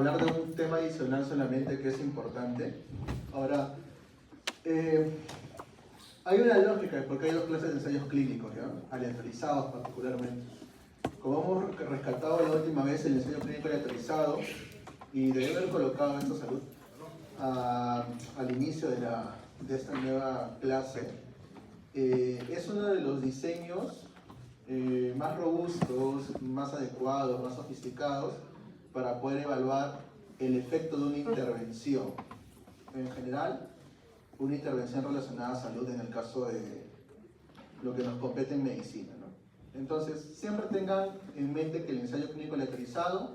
hablar de un tema adicional solamente que es importante. Ahora, hay una lógica de por qué hay dos clases de ensayos clínicos, ¿ya? Aleatorizados particularmente. Como hemos rescatado la última vez el ensayo clínico aleatorizado, y debe haber colocado esto, salud, al inicio de esta nueva clase, es uno de los diseños más robustos, más adecuados, más sofisticados para poder evaluar el efecto de una intervención. En general, una intervención relacionada a salud en el caso de lo que nos compete en medicina, ¿no? Entonces, siempre tengan en mente que el ensayo clínico aleatorizado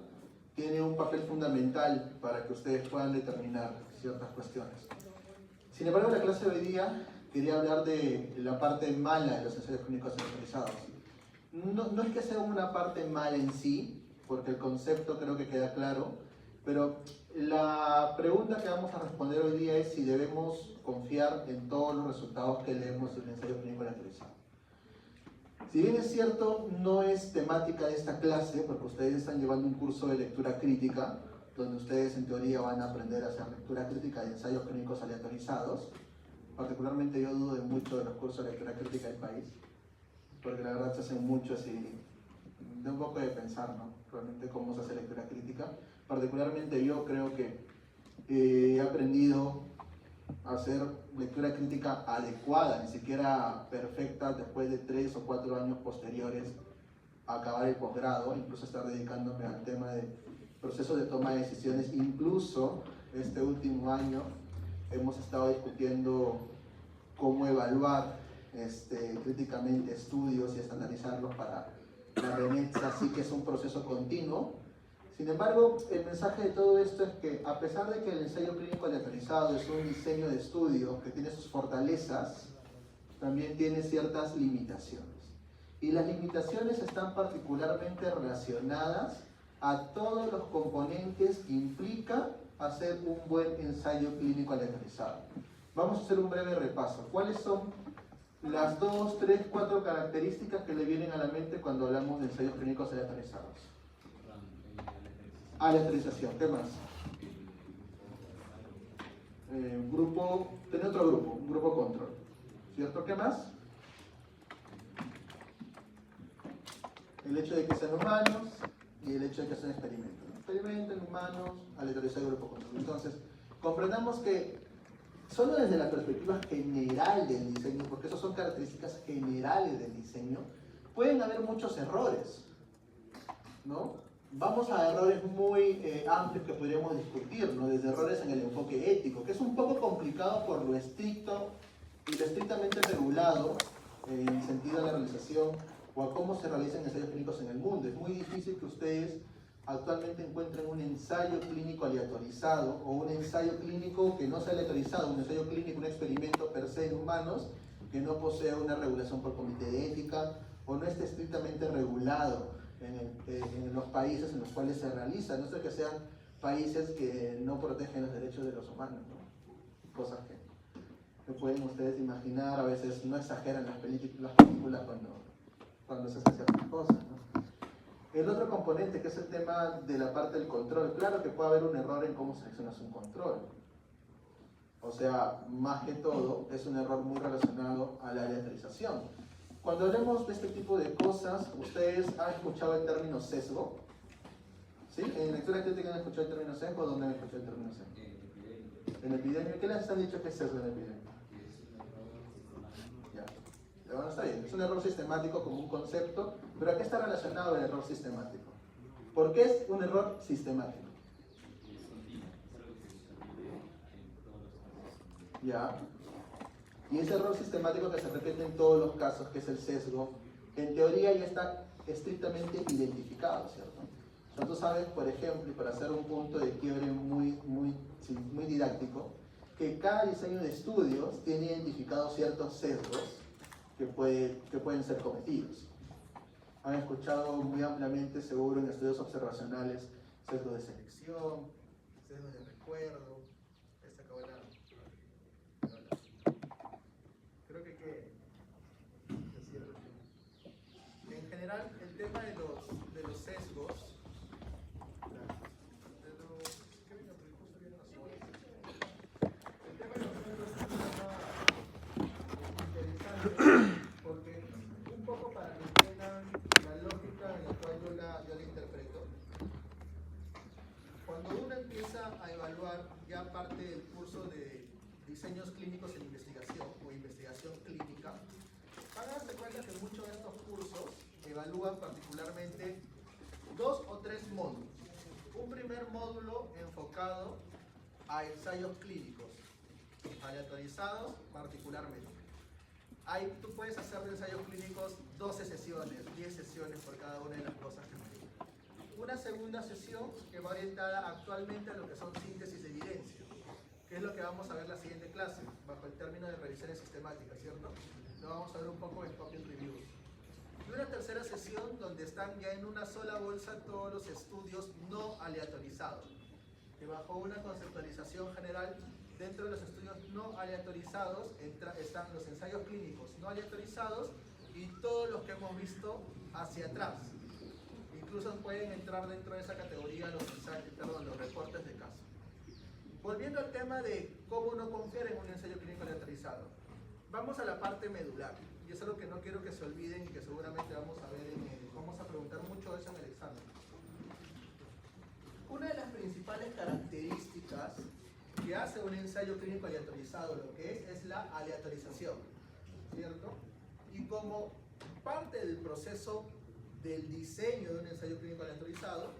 tiene un papel fundamental para que ustedes puedan determinar ciertas cuestiones. Sin embargo, en la clase de hoy día quería hablar de la parte mala de los ensayos clínicos aleatorizados. No es que sea una parte mala en sí, porque el concepto creo que queda claro, pero la pregunta que vamos a responder hoy día es si debemos confiar en todos los resultados que leemos en el ensayo clínico aleatorizado. Si bien es cierto, no es temática de esta clase, porque ustedes están llevando un curso de lectura crítica, donde ustedes en teoría van a aprender a hacer lectura crítica de ensayos clínicos aleatorizados. Particularmente yo dudo de mucho de los cursos de lectura crítica del país, porque la verdad se hacen mucho así, de un poco de pensar, ¿no? Realmente cómo se hace lectura crítica. Particularmente yo creo que he aprendido a hacer lectura crítica adecuada, ni siquiera perfecta, después de 3 o 4 años posteriores a acabar el posgrado, incluso estar dedicándome al tema de procesos de toma de decisiones. Incluso este último año hemos estado discutiendo cómo evaluar críticamente estudios y estandarizarlos para la RENETS, así que es un proceso continuo. Sin embargo, el mensaje de todo esto es que, a pesar de que el ensayo clínico aleatorizado es un diseño de estudio que tiene sus fortalezas, también tiene ciertas limitaciones. Y las limitaciones están particularmente relacionadas a todos los componentes que implica hacer un buen ensayo clínico aleatorizado. Vamos a hacer un breve repaso. ¿Cuáles son las 2, 3, 4 características que le vienen a la mente cuando hablamos de ensayos clínicos aleatorizados? Aleatorización, ¿qué más? Tiene otro grupo, un grupo control, ¿cierto? ¿Qué más? El hecho de que sean humanos y el hecho de que sean experimentos, ¿no? Experimento en humanos, aleatorizar el grupo control. Entonces, comprendamos que solo desde la perspectiva general del diseño, porque esas son características generales del diseño, pueden haber muchos errores, ¿no? Vamos a errores muy amplios que podríamos discutir, ¿no? Desde errores en el enfoque ético, que es un poco complicado por lo estricto y lo estrictamente regulado en el sentido de la realización o a cómo se realizan ensayos clínicos en el mundo. Es muy difícil que ustedes actualmente encuentren un ensayo clínico aleatorizado o un ensayo clínico que no sea aleatorizado, un ensayo clínico, un experimento per se en humanos que no posea una regulación por comité de ética o no esté estrictamente regulado en los países en los cuales se realiza, no sé que sean países que no protegen los derechos de los humanos, ¿no? Cosas que pueden ustedes imaginar, a veces no exageran las películas cuando se hacen ciertas cosas, ¿no? El otro componente, que es el tema de la parte del control, claro que puede haber un error en cómo seleccionas un control. O sea, más que todo, es un error muy relacionado a la aleatorización. Cuando hablemos de este tipo de cosas, ¿ustedes han escuchado el término sesgo? ¿Sí? ¿En lectura crítica han escuchado el término sesgo? ¿Dónde han escuchado el término sesgo? En epidemia. ¿Qué les han dicho que es sesgo en epidemia? Ya. Bueno, está bien. Es un error sistemático como un concepto, pero ¿a qué está relacionado el error sistemático? ¿Por qué es un error sistemático? Ya. Y ese error sistemático que se repite en todos los casos, que es el sesgo, en teoría ya está estrictamente identificado, ¿cierto? O sea, tú sabes, por ejemplo, y para hacer un punto de quiebre muy didáctico, que cada diseño de estudios tiene identificados ciertos sesgos que pueden ser cometidos. Han escuchado muy ampliamente, seguro, en estudios observacionales, sesgo de selección, sesgo de recuerdo. Esta acabó la... Creo que en general el tema de los sesgos, Cuando uno empieza a evaluar ya parte del curso de diseños clínicos en investigación o investigación clínica, van a darse cuenta que muchos de estos cursos evalúan particularmente 2 o 3 módulos. Un primer módulo enfocado a ensayos clínicos, aleatorizados particularmente. Ahí tú puedes hacer de ensayos clínicos 12 sesiones, 10 sesiones por cada una de las cosas que me digo. Una segunda sesión que va orientada actualmente a lo que son síntesis de evidencia, que es lo que vamos a ver en la siguiente clase, bajo el término de revisiones sistemáticas, ¿cierto? Lo vamos a ver un poco en copy and reviews. Y una tercera sesión donde están ya en una sola bolsa todos los estudios no aleatorizados, que bajo una conceptualización general, dentro de los estudios no aleatorizados están los ensayos clínicos no aleatorizados y todos los que hemos visto hacia atrás. Incluso pueden entrar dentro de esa categoría los reportes de caso. Volviendo al tema de cómo no confiar en un ensayo clínico aleatorizado, vamos a la parte medular, y es algo que no quiero que se olviden y que seguramente vamos a ver, vamos a preguntar mucho de eso en el examen. Una de las principales características que hace un ensayo clínico aleatorizado, lo que es la aleatorización, ¿cierto? Y como parte del proceso del diseño de un ensayo clínico aleatorizado,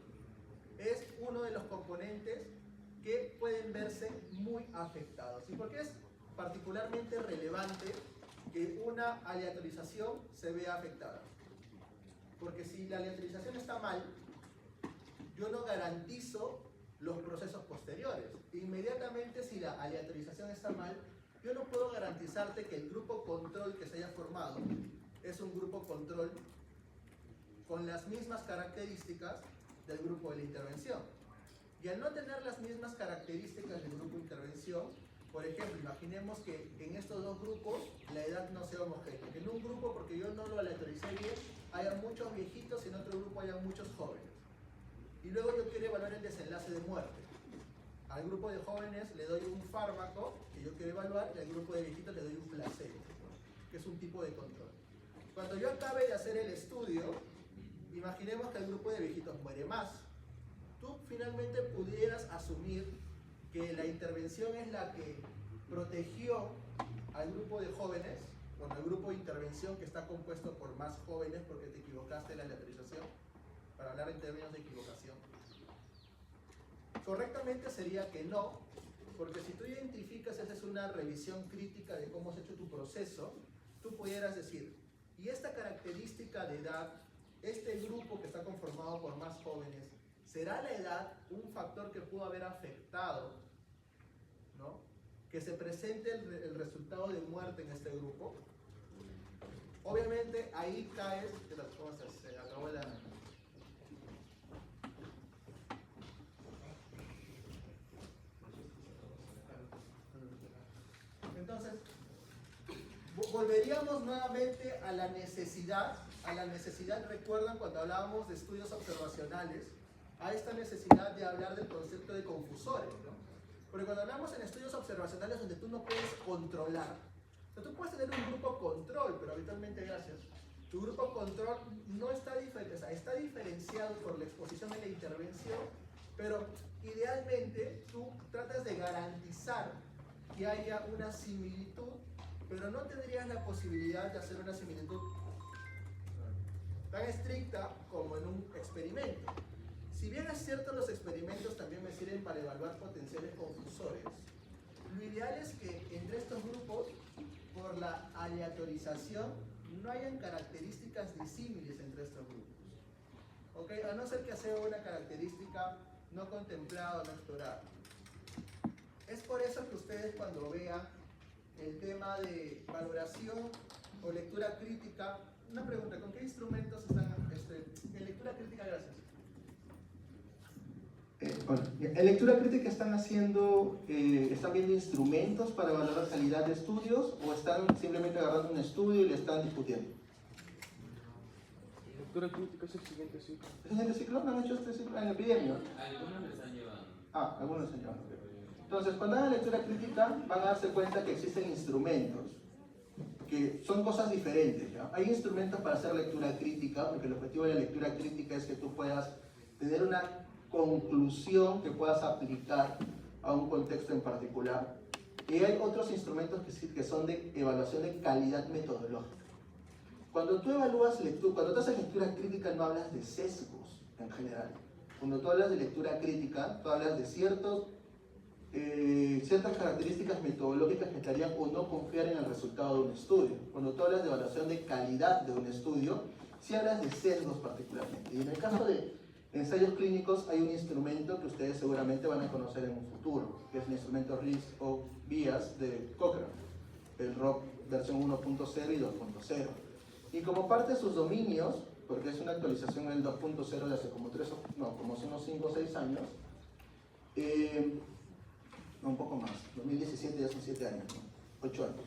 es uno de los componentes que pueden verse muy afectados. ¿Y por qué es particularmente relevante que una aleatorización se vea afectada? Porque si la aleatorización está mal, yo no garantizo los procesos posteriores. Inmediatamente, si la aleatorización está mal, yo no puedo garantizarte que el grupo control que se haya formado es un grupo control con las mismas características del grupo de la intervención. Y al no tener las mismas características del grupo de intervención, por ejemplo, imaginemos que en estos dos grupos la edad no sea homogénea. Que en un grupo, porque yo no lo aleatoricé bien, haya muchos viejitos y en otro grupo haya muchos jóvenes. Y luego yo quiero evaluar el desenlace de muerte. Al grupo de jóvenes le doy un fármaco que yo quiero evaluar y al grupo de viejitos le doy un placebo, que es un tipo de control. Cuando yo acabe de hacer el estudio, imaginemos que el grupo de viejitos muere más. Tú finalmente pudieras asumir que la intervención es la que protegió al grupo de jóvenes, bueno, al grupo de intervención que está compuesto por más jóvenes porque te equivocaste en la aleatorización, para hablar en términos de equivocación. Correctamente sería que no, porque si tú identificas, esa es una revisión crítica de cómo has hecho tu proceso, tú pudieras decir, y esta característica de edad, este grupo que está conformado por más jóvenes, ¿será la edad un factor que pudo haber afectado, ¿no?, que se presente el resultado de muerte en este grupo? Obviamente ahí caes, ¿cómo se acabó la... Entonces, volveríamos nuevamente a la necesidad, recuerdan cuando hablábamos de estudios observacionales, a esta necesidad de hablar del concepto de confusores, ¿no? Porque cuando hablamos en estudios observacionales donde tú no puedes controlar, o sea, tú puedes tener un grupo control, pero habitualmente, gracias, tu grupo control no está diferente, o sea, está diferenciado por la exposición en la intervención, pero idealmente tú tratas de garantizar que haya una similitud, pero no tendrías la posibilidad de hacer una similitud tan estricta como en un experimento. Si bien es cierto, los experimentos también me sirven para evaluar potenciales confusores, lo ideal es que entre estos grupos, por la aleatorización, no hayan características disímiles entre estos grupos. ¿Ok? A no ser que sea una característica no contemplada o no explorada. Es por eso que ustedes, cuando vean el tema de valoración o lectura crítica, una pregunta, ¿con qué instrumentos están en lectura crítica? Gracias. Bueno, en lectura crítica están viendo instrumentos para evaluar la calidad de estudios, o están simplemente agarrando un estudio y le están discutiendo. Lectura crítica es el siguiente ciclo. ¿Es el siguiente ciclo? ¿No han hecho este ciclo en epidemia? Algunos me están llevando. Ah, algunos están llevando. Entonces, cuando hagan lectura crítica, van a darse cuenta que existen instrumentos, que son cosas diferentes, ¿ya? Hay instrumentos para hacer lectura crítica, porque el objetivo de la lectura crítica es que tú puedas tener una conclusión que puedas aplicar a un contexto en particular. Y hay otros instrumentos que son de evaluación de calidad metodológica. Cuando tú evalúas lectura, cuando tú haces lectura crítica no hablas de sesgos en general. Cuando tú hablas de lectura crítica, tú hablas de ciertas características metodológicas que te harían o no confiar en el resultado de un estudio. Cuando tú hablas de evaluación de calidad de un estudio, sí hablas de sesgos particularmente. Y en el caso de ensayos clínicos hay un instrumento que ustedes seguramente van a conocer en un futuro, que es el instrumento Risk of Bias de Cochrane, el ROC versión 1.0 y 2.0. Y como parte de sus dominios, porque es una actualización en el 2.0 de hace como unos 5 o 6 años, no, un poco más, 2017 ya son 7 años, ¿no? 8 años.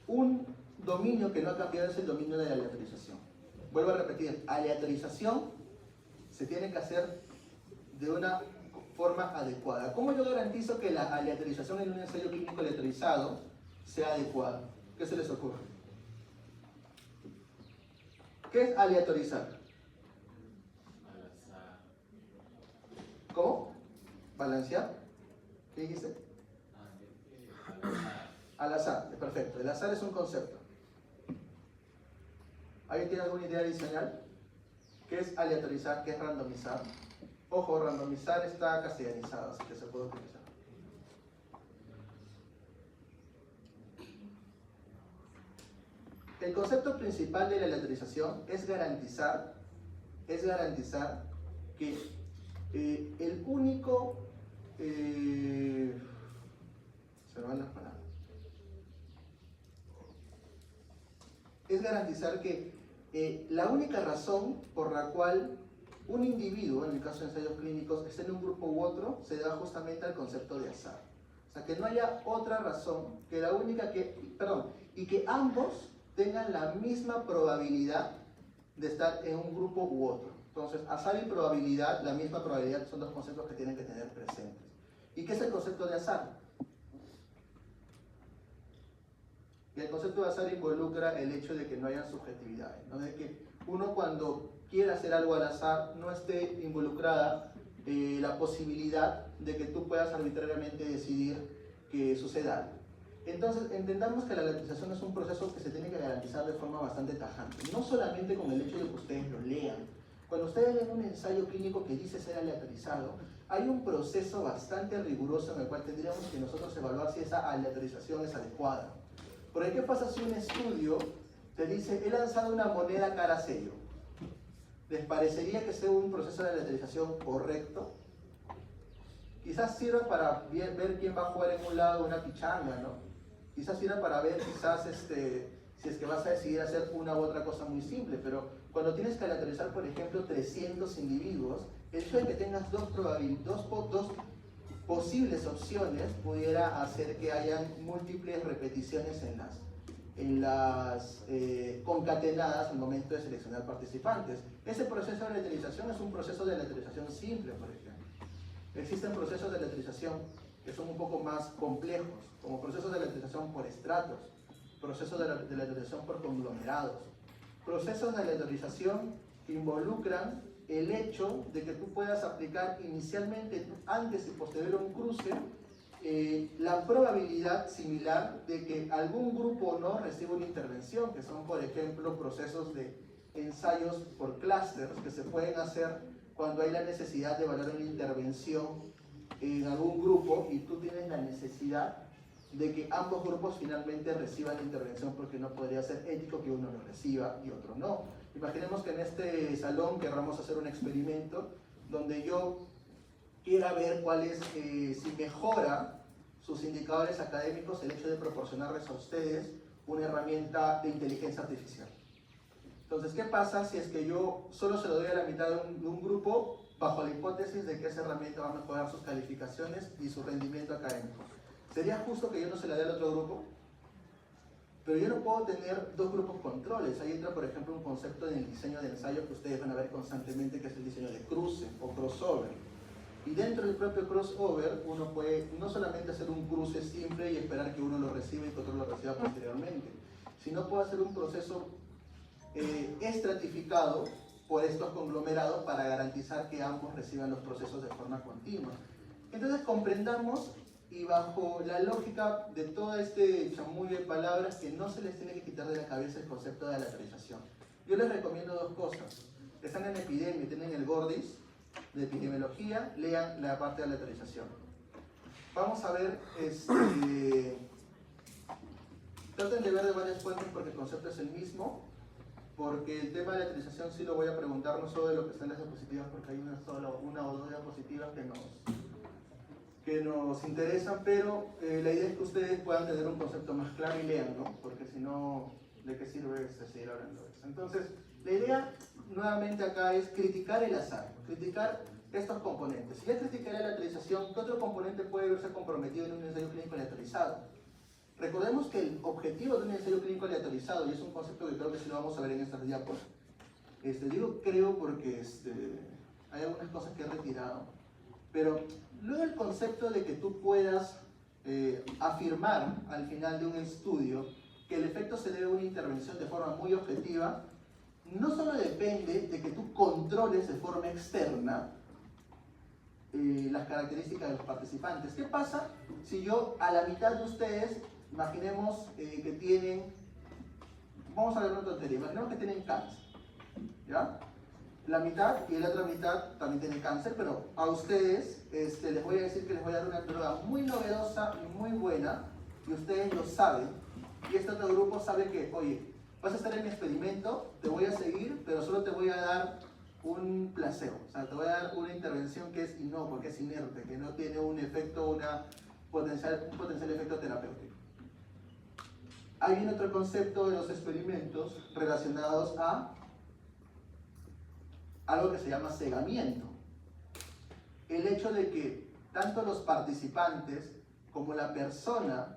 Un dominio que no ha cambiado es el dominio de la aleatorización. Vuelvo a repetir, aleatorización se tiene que hacer de una forma adecuada. ¿Cómo yo garantizo que la aleatorización en un ensayo clínico aleatorizado sea adecuada? ¿Qué se les ocurre? ¿Qué es aleatorizar? ¿Cómo? ¿Balancear? ¿Qué dijiste? Al azar, perfecto. El azar es un concepto. ¿Alguien tiene alguna idea adicional? ¿Qué es aleatorizar? ¿Qué es randomizar? Ojo, randomizar está castellanizado, así que se puede utilizar. El concepto principal de la aleatorización es garantizar que el único... se me van las palabras. Es garantizar que la única razón por la cual un individuo, en el caso de ensayos clínicos, esté en un grupo u otro, se da justamente al concepto de azar. O sea, que no haya otra razón que la única y que ambos tengan la misma probabilidad de estar en un grupo u otro. Entonces, azar y probabilidad, la misma probabilidad, son dos conceptos que tienen que tener presentes. ¿Y qué es el concepto de azar? Y el concepto de azar involucra el hecho de que no haya subjetividades, ¿no? De que uno cuando quiere hacer algo al azar no esté involucrada la posibilidad de que tú puedas arbitrariamente decidir que suceda algo. Entonces, entendamos que la aleatorización es un proceso que se tiene que garantizar de forma bastante tajante, no solamente con el hecho de que ustedes lo lean. Cuando ustedes leen un ensayo clínico que dice ser aleatorizado, hay un proceso bastante riguroso en el cual tendríamos que nosotros evaluar si esa aleatorización es adecuada. Porque ¿qué pasa si un estudio te dice, he lanzado una moneda cara a sello? ¿Les parecería que sea un proceso de aleatorización correcto? Quizás sirva para ver quién va a jugar en un lado una pichanga, ¿no? Quizás sirva para ver, si es que vas a decidir hacer una u otra cosa muy simple, pero cuando tienes que aleatorizar, por ejemplo, 300 individuos, el hecho de que tengas dos posibles opciones pudiera hacer que hayan múltiples repeticiones en las concatenadas al momento de seleccionar participantes. Ese proceso de aleatorización es un proceso de aleatorización simple, por ejemplo. Existen procesos de aleatorización que son un poco más complejos, como procesos de aleatorización por estratos, procesos de aleatorización por conglomerados, procesos de aleatorización que involucran el hecho de que tú puedas aplicar inicialmente, antes y posterior a un cruce, la probabilidad similar de que algún grupo o no reciba una intervención, que son, por ejemplo, procesos de ensayos por clústeres que se pueden hacer cuando hay la necesidad de evaluar una intervención en algún grupo y tú tienes la necesidad de que ambos grupos finalmente reciban la intervención, porque no podría ser ético que uno lo reciba y otro no. Imaginemos que en este salón querramos hacer un experimento donde yo quiera ver cuál es, si mejora sus indicadores académicos el hecho de proporcionarles a ustedes una herramienta de inteligencia artificial. Entonces, ¿qué pasa si es que yo solo se lo doy a la mitad de un grupo bajo la hipótesis de que esa herramienta va a mejorar sus calificaciones y su rendimiento académico? ¿Sería justo que yo no se la dé al otro grupo? Pero yo no puedo tener dos grupos controles. Ahí entra, por ejemplo, un concepto en el diseño de ensayo que ustedes van a ver constantemente, que es el diseño de cruce o crossover. Y dentro del propio crossover, uno puede no solamente hacer un cruce simple y esperar que uno lo reciba y que otro lo reciba posteriormente, sino puede hacer un proceso estratificado por estos conglomerados para garantizar que ambos reciban los procesos de forma continua. Entonces comprendamos, y bajo la lógica de todo este chamullo de palabras, que no se les tiene que quitar de la cabeza el concepto de aleatorización. Yo les recomiendo dos cosas. Están en epidemia, tienen el Gordis de epidemiología, lean la parte de aleatorización. Vamos a ver, traten de ver de varias fuentes porque el concepto es el mismo, porque el tema de aleatorización sí lo voy a preguntar no solo de lo que está en las diapositivas, porque hay una o dos diapositivas que nos interesan, pero la idea es que ustedes puedan tener un concepto más claro y lean, ¿no? Porque si no, ¿de qué sirve seguir hablando de eso? Entonces, la idea nuevamente acá es criticar el azar, criticar estos componentes. Si ya critiqué la aleatorización, ¿qué otro componente puede verse comprometido en un ensayo clínico aleatorizado? Recordemos que el objetivo de un ensayo clínico aleatorizado, y es un concepto que creo que sí lo vamos a ver en estas diapos, digo creo porque hay algunas cosas que he retirado, pero luego el concepto de que tú puedas afirmar al final de un estudio que el efecto se debe a una intervención de forma muy objetiva, no solo depende de que tú controles de forma externa las características de los participantes. ¿Qué pasa si yo a la mitad de ustedes, imaginemos que tienen, vamos a ver una tontería, imaginemos que tienen cáncer, ¿ya? La mitad y la otra mitad también tienen cáncer, pero a ustedes les voy a decir que les voy a dar una droga muy novedosa y muy buena, y ustedes lo saben, y este otro grupo sabe que, oye, vas a estar en mi experimento, te voy a seguir, pero solo te voy a dar un placebo, o sea, te voy a dar una intervención que es inocua, que es inerte, que no tiene un efecto, un potencial efecto terapéutico. Hay viene otro concepto de los experimentos relacionados a algo que se llama cegamiento. El hecho de que tanto los participantes como la persona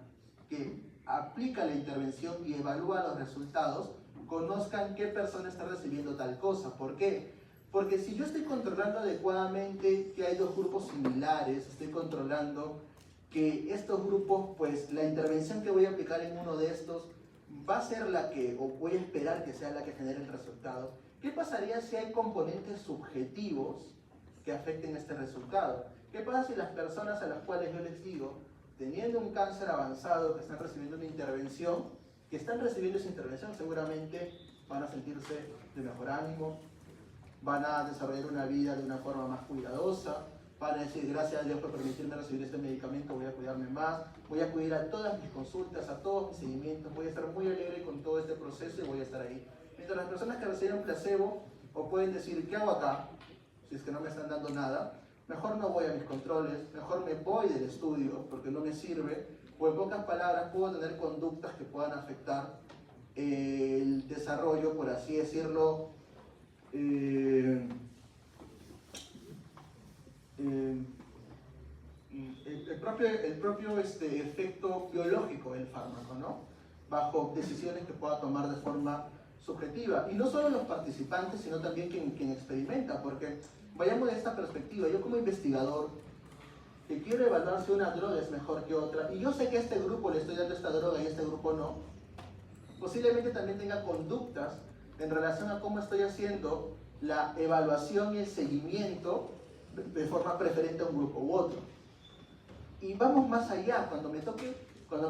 que aplica la intervención y evalúa los resultados conozcan qué persona está recibiendo tal cosa. ¿Por qué? Porque si yo estoy controlando adecuadamente que hay dos grupos similares, estoy controlando que estos grupos, pues la intervención que voy a aplicar en uno de estos va a ser la que, o voy a esperar que sea la que genere el resultado. ¿Qué pasaría si hay componentes subjetivos que afecten este resultado? ¿Qué pasa si las personas a las cuales yo les digo, teniendo un cáncer avanzado, que están recibiendo una intervención, que están recibiendo esa intervención, seguramente van a sentirse de mejor ánimo, van a desarrollar una vida de una forma más cuidadosa, van a decir gracias a Dios por permitirme recibir este medicamento, voy a cuidarme más, voy a acudir a todas mis consultas, a todos mis seguimientos, voy a estar muy alegre con todo este proceso y voy a estar ahí. Mientras las personas que reciben placebo o pueden decir, ¿qué hago acá? Si es que no me están dando nada, mejor no voy a mis controles, mejor me voy del estudio porque no me sirve, o en pocas palabras puedo tener conductas que puedan afectar el desarrollo, por así decirlo, el propio efecto biológico del fármaco, ¿no? Bajo decisiones que pueda tomar de forma subjetiva. Y no solo los participantes, sino también quien experimenta, porque vayamos de esta perspectiva. Yo como investigador, que quiero evaluar si una droga es mejor que otra, y yo sé que a este grupo le estoy dando esta droga y a este grupo no, posiblemente también tenga conductas en relación a cómo estoy haciendo la evaluación y el seguimiento de forma preferente a un grupo u otro. Y vamos más allá, cuando me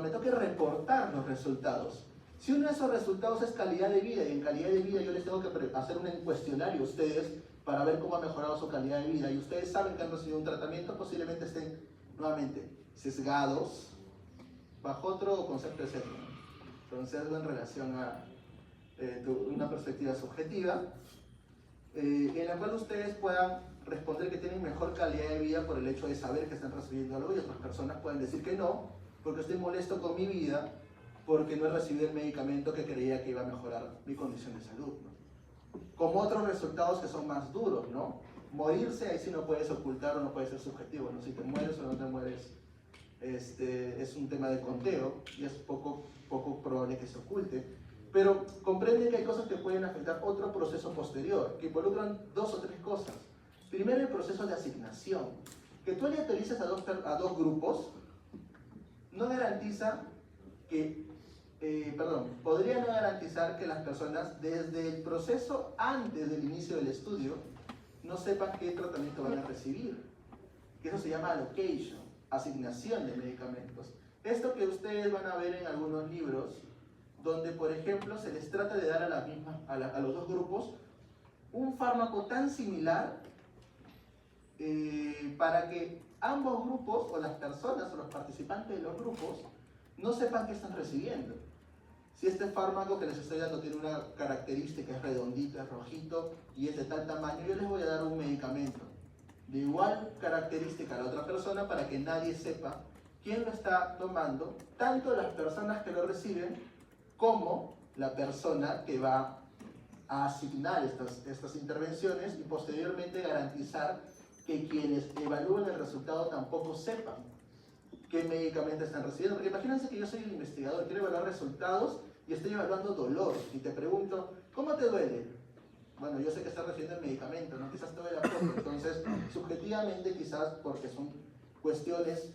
toque reportar los resultados. Si uno de esos resultados es calidad de vida, y en calidad de vida yo les tengo que hacer un cuestionario a ustedes para ver cómo ha mejorado su calidad de vida, y ustedes saben que han recibido un tratamiento, posiblemente estén nuevamente sesgados bajo otro concepto de sesgo, ¿no? Un sesgo en relación a una perspectiva subjetiva, en la cual ustedes puedan responder que tienen mejor calidad de vida por el hecho de saber que están recibiendo algo, y otras personas pueden decir que no, porque estoy molesto con mi vida, porque no he recibido el medicamento que creía que iba a mejorar mi condición de salud, ¿no? Como otros resultados que son más duros, ¿no? Morirse, ahí sí no puedes ocultar o no puede ser subjetivo, ¿no? Si te mueres o no te mueres, es un tema de conteo y es poco probable que se oculte. Pero comprenden que hay cosas que pueden afectar otro proceso posterior, que involucran dos o tres cosas. Primero, el proceso de asignación. Que tú aleatorices a dos grupos no garantiza que podría no garantizar que las personas desde el proceso antes del inicio del estudio no sepan qué tratamiento van a recibir. Que eso se llama allocation, asignación de medicamentos. Esto que ustedes van a ver en algunos libros, donde por ejemplo se les trata de dar a los dos grupos un fármaco tan similar para que ambos grupos, o las personas o los participantes de los grupos, no sepan qué están recibiendo. Si este fármaco que les estoy dando tiene una característica, es redondito, es rojito y es de tal tamaño, yo les voy a dar un medicamento de igual característica a la otra persona para que nadie sepa quién lo está tomando, tanto las personas que lo reciben como la persona que va a asignar estas intervenciones y posteriormente garantizar que quienes evalúen el resultado tampoco sepan qué medicamento están recibiendo. Porque imagínense que yo soy el investigador, quiero evaluar resultados y estoy evaluando dolor y te pregunto, ¿cómo te duele? Bueno, yo sé que estás recibiendo el medicamento, ¿no? Quizás te duele poco, entonces subjetivamente quizás porque son cuestiones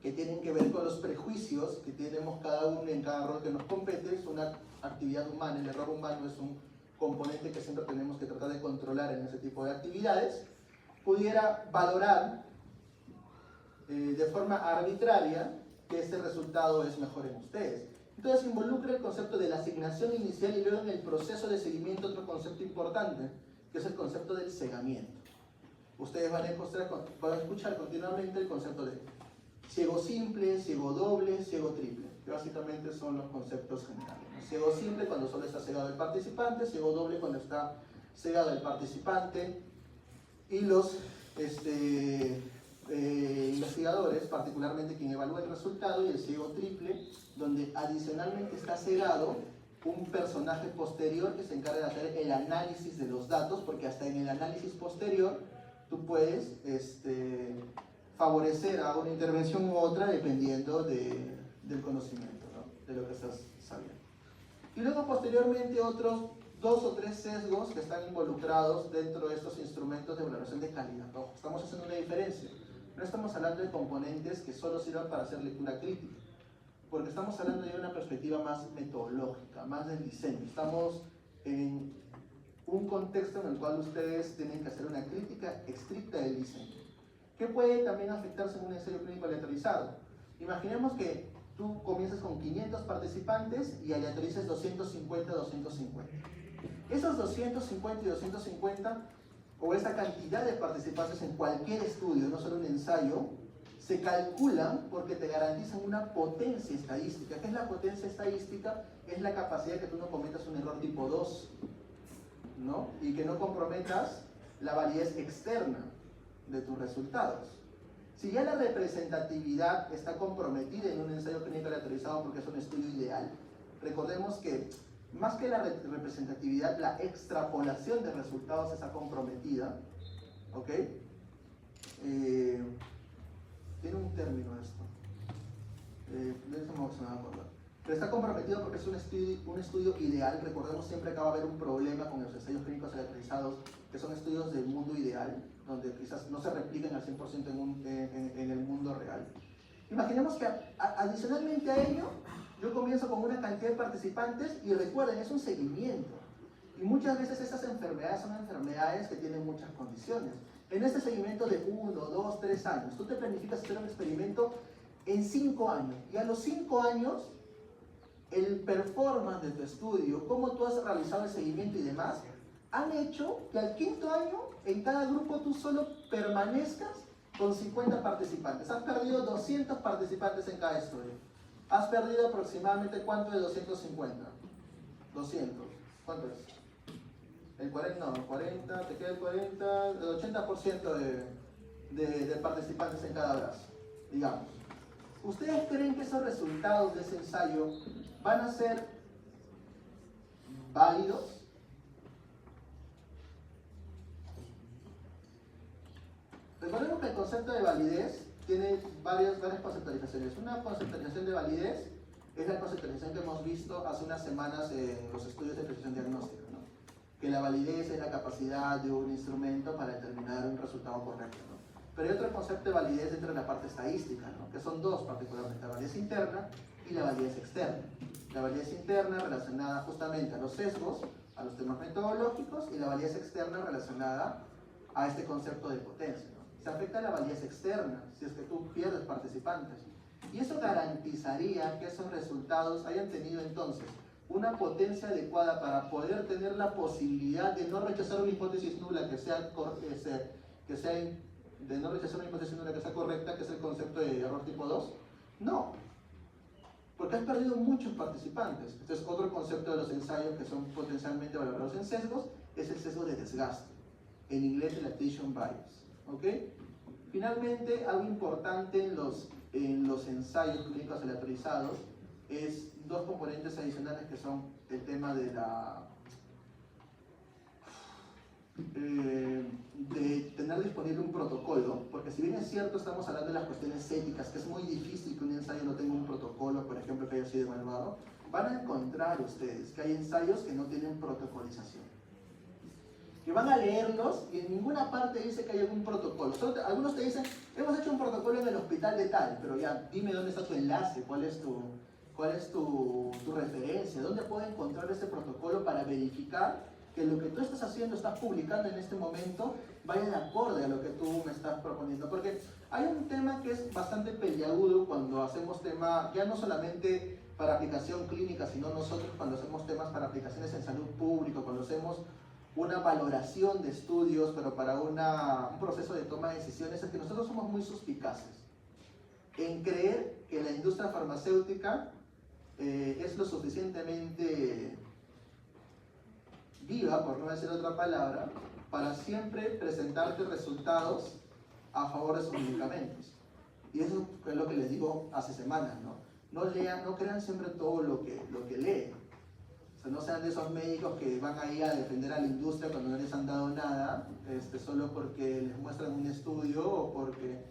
que tienen que ver con los prejuicios que tenemos cada uno en cada rol que nos compete, es una actividad humana, el error humano es un componente que siempre tenemos que tratar de controlar en ese tipo de actividades, pudiera valorar de forma arbitraria que ese resultado es mejor en ustedes. Entonces involucra el concepto de la asignación inicial y luego en el proceso de seguimiento otro concepto importante, que es el concepto del cegamiento. Ustedes van a escuchar continuamente el concepto de ciego simple, ciego doble, ciego triple, que básicamente son los conceptos generales. Ciego simple cuando solo está cegado el participante, ciego doble cuando está cegado el participante y los investigadores, particularmente quien evalúa el resultado, y el ciego triple, donde adicionalmente está cegado un personaje posterior que se encarga de hacer el análisis de los datos, porque hasta en el análisis posterior tú puedes favorecer a una intervención u otra dependiendo del conocimiento, ¿no? De lo que estás sabiendo. Y luego posteriormente otros 2 o 3 sesgos que están involucrados dentro de estos instrumentos de valoración de calidad. Ojo, estamos haciendo una diferencia. No estamos hablando de componentes que solo sirvan para hacer lectura crítica, porque estamos hablando de una perspectiva más metodológica, más del diseño. Estamos en un contexto en el cual ustedes tienen que hacer una crítica estricta del diseño, que puede también afectarse en un ensayo clínico aleatorizado. Imaginemos que tú comienzas con 500 participantes y aleatorices 250, 250. Esos 250 y 250, o esa cantidad de participantes en cualquier estudio, no solo un ensayo, se calculan porque te garantizan una potencia estadística. ¿Qué es la potencia estadística? Es la capacidad que tú no cometas un error tipo 2, ¿no? Y que no comprometas la validez externa de tus resultados. Si ya la representatividad está comprometida en un ensayo clínico aleatorizado porque es un estudio ideal, recordemos que más que la representatividad, la extrapolación de resultados está comprometida, ¿ok? Tiene un término esto, de eso me va a acordar. Pero está comprometido porque es un estudio ideal. Recordemos siempre que va a haber un problema con los ensayos clínicos aleatorizados, que son estudios del mundo ideal, donde quizás no se replican al 100% en el mundo real. Imaginemos que adicionalmente a ello, yo comienzo con una cantidad de participantes y recuerden, es un seguimiento. Y muchas veces estas enfermedades son enfermedades que tienen muchas condiciones. En este seguimiento de 1, 2, 3 años, tú te planificas hacer un experimento en 5 años. Y a los 5 años, el performance de tu estudio, cómo tú has realizado el seguimiento y demás, han hecho que al 5.º año, en cada grupo tú solo permanezcas con 50 participantes. Has perdido 200 participantes en cada estudio. Has perdido aproximadamente, ¿cuánto de 250? 200. ¿Cuánto es? El 40, no, 40, te queda el 40, el 80% de participantes en cada brazo, digamos. ¿Ustedes creen que esos resultados de ese ensayo van a ser válidos? Recordemos que el concepto de validez tiene varias conceptualizaciones. Una conceptualización de validez es la conceptualización que hemos visto hace unas semanas en los estudios de precisión diagnóstica, ¿no? Que la validez es la capacidad de un instrumento para determinar un resultado correcto, ¿no? Pero hay otro concepto de validez dentro de la parte estadística, ¿no? Que son dos particularmente, la validez interna y la validez externa. La validez interna relacionada justamente a los sesgos, a los temas metodológicos, y la validez externa relacionada a este concepto de potencia, ¿no? Se afecta la validez externa si es que tú pierdes participantes. Y eso garantizaría que esos resultados hayan tenido entonces una potencia adecuada para poder tener la posibilidad de no rechazar una hipótesis nula de no rechazar una hipótesis nula que sea correcta, que es el concepto de error tipo 2. No, porque has perdido muchos participantes. Este es otro concepto de los ensayos que son potencialmente valorados en sesgos, es el sesgo de desgaste, en inglés el attrition bias. ¿Ok? Finalmente, algo importante en los ensayos clínicos aleatorizados es dos componentes adicionales que son el tema de de tener disponible un protocolo, porque si bien es cierto estamos hablando de las cuestiones éticas, que es muy difícil que un ensayo no tenga un protocolo, por ejemplo, que haya sido evaluado, van a encontrar ustedes que hay ensayos que no tienen protocolización, que van a leerlos y en ninguna parte dice que hay algún protocolo. Algunos te dicen, hemos hecho un protocolo en el hospital de tal, pero ya, dime dónde está tu enlace, cuál es tu referencia, dónde puedo encontrar ese protocolo para verificar que lo que tú estás haciendo, estás publicando en este momento, vaya de acorde a lo que tú me estás proponiendo. Porque hay un tema que es bastante peliagudo cuando hacemos tema, ya no solamente para aplicación clínica, sino nosotros cuando hacemos temas para aplicaciones en salud pública, cuando hacemos una valoración de estudios, pero para un proceso de toma de decisiones, es que nosotros somos muy suspicaces en creer que la industria farmacéutica es lo suficientemente viva, por no decir otra palabra, para siempre presentarte resultados a favor de sus medicamentos. Y eso es lo que les digo hace semanas, ¿no? No crean siempre todo lo que leen. O sea, no sean de esos médicos que van ahí a defender a la industria cuando no les han dado nada, solo porque les muestran un estudio o porque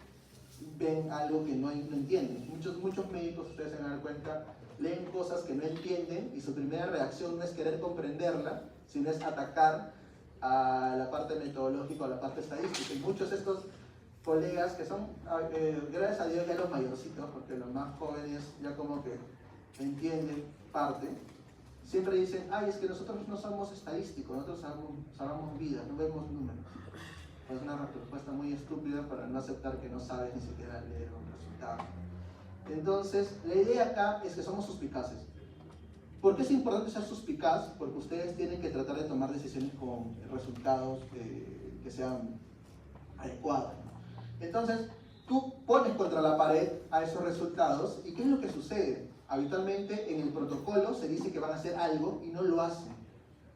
ven algo que no entienden. Muchos médicos, ustedes se van a dar cuenta, leen cosas que no entienden y su primera reacción no es querer comprenderla, sino es atacar a la parte metodológica o a la parte estadística. Y muchos de estos colegas que son, gracias a Dios, ya los mayorcitos, porque los más jóvenes ya como que entienden parte, siempre dicen, ay, es que nosotros no somos estadísticos, nosotros salvamos vidas, no vemos números. Es una respuesta muy estúpida para no aceptar que no sabes ni siquiera leer un resultado. Entonces, la idea acá es que somos suspicaces. ¿Por qué es importante ser suspicaz? Porque ustedes tienen que tratar de tomar decisiones con resultados que sean adecuados, ¿no? Entonces, tú pones contra la pared a esos resultados y ¿qué es lo que sucede? Habitualmente en el protocolo se dice que van a hacer algo y no lo hacen.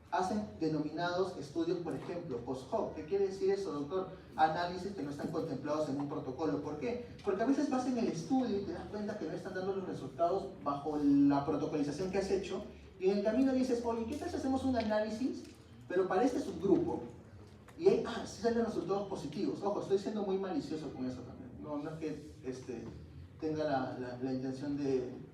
Hacen denominados estudios, por ejemplo, post-hoc. ¿Qué quiere decir eso, doctor? Análisis que no están contemplados en un protocolo. ¿Por qué? Porque a veces vas en el estudio y te das cuenta que no están dando los resultados bajo la protocolización que has hecho, y en el camino dices, oye, ¿qué tal si hacemos un análisis, pero para este subgrupo? Y ahí, sí salen resultados positivos. Ojo, estoy siendo muy malicioso con eso también. No es que tenga la intención de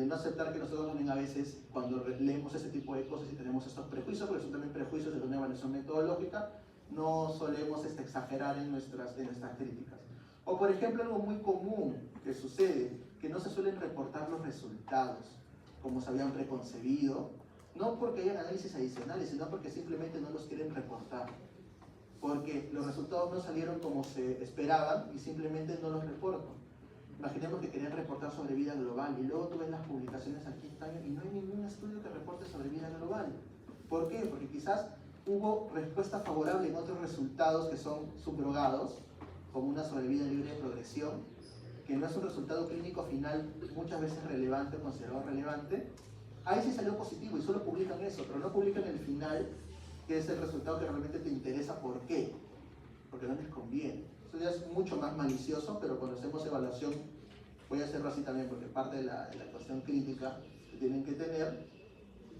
no aceptar que nosotros también a veces, cuando leemos ese tipo de cosas y tenemos estos prejuicios, porque son también prejuicios de una evaluación metodológica, no solemos exagerar en nuestras críticas. O por ejemplo, algo muy común que sucede, que no se suelen reportar los resultados como se habían preconcebido, no porque hayan análisis adicionales, sino porque simplemente no los quieren reportar. Porque los resultados no salieron como se esperaban y simplemente no los reportan. Imaginemos que querían reportar sobre vida global y luego tú ves las publicaciones al quinto año y no hay ningún estudio que reporte sobre vida global. ¿Por qué? Porque quizás hubo respuesta favorable en otros resultados que son subrogados, como una sobrevida libre de progresión, que no es un resultado clínico final muchas veces relevante o considerado relevante. Ahí sí salió positivo y solo publican eso, pero no publican el final, que es el resultado que realmente te interesa. ¿Por qué? Porque no les conviene. Eso ya es mucho más malicioso, pero cuando hacemos evaluación, voy a hacerlo así también, porque parte de la cuestión crítica que tienen que tener,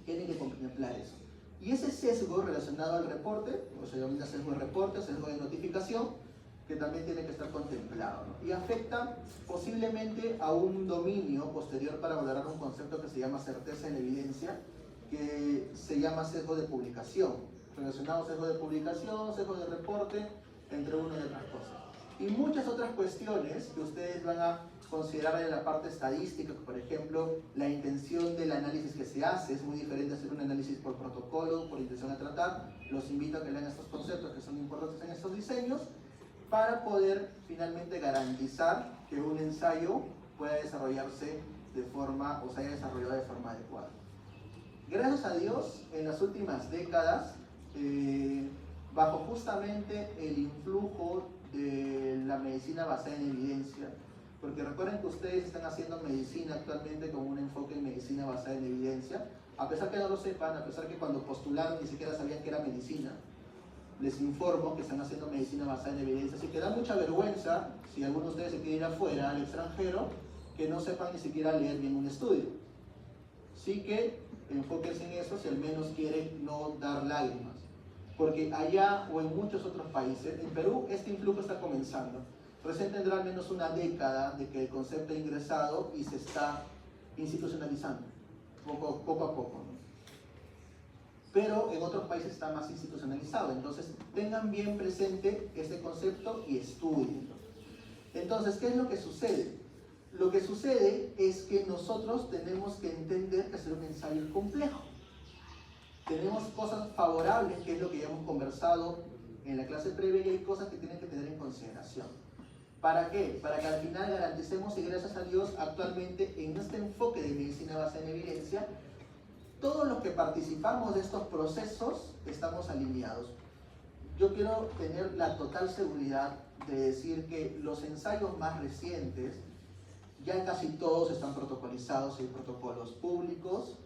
tienen que contemplar eso. Y ese sesgo relacionado al reporte, o se denomina sesgo de reporte, sesgo de notificación, que también tiene que estar contemplado, ¿no? Y afecta posiblemente a un dominio posterior para valorar un concepto que se llama certeza en la evidencia, que se llama sesgo de publicación, relacionado a sesgo de publicación, sesgo de reporte, entre una y otras cosas. Y muchas otras cuestiones que ustedes van a considerar en la parte estadística, por ejemplo, la intención del análisis que se hace. Es muy diferente hacer un análisis por protocolo, por intención a tratar. Los invito a que lean estos conceptos que son importantes en estos diseños para poder finalmente garantizar que un ensayo pueda desarrollarse de forma, o se haya desarrollado de forma adecuada. Gracias a Dios, en las últimas décadas, bajo justamente el influjo de la medicina basada en evidencia, porque recuerden que ustedes están haciendo medicina actualmente con un enfoque en medicina basada en evidencia, a pesar que no lo sepan, a pesar que cuando postularon ni siquiera sabían que era medicina, les informo que están haciendo medicina basada en evidencia, así que da mucha vergüenza, si alguno de ustedes se quiere ir afuera, al extranjero, que no sepan ni siquiera leer bien un estudio. Así que enfóquense en eso si al menos quieren no dar lágrimas. Porque allá o en muchos otros países, en Perú este influjo está comenzando. Recién tendrá al menos una década de que el concepto ha ingresado y se está institucionalizando, poco a poco, ¿no? Pero en otros países está más institucionalizado, entonces tengan bien presente este concepto y estudien. Entonces, ¿qué es lo que sucede? Lo que sucede es que nosotros tenemos que entender que hacer un ensayo es complejo. Tenemos cosas favorables, que es lo que ya hemos conversado en la clase previa, y hay cosas que tienen que tener en consideración. ¿Para qué? Para que al final garanticemos, y gracias a Dios, actualmente en este enfoque de medicina basada en evidencia, todos los que participamos de estos procesos estamos alineados. Yo quiero tener la total seguridad de decir que los ensayos más recientes, ya casi todos están protocolizados, hay protocolos públicos,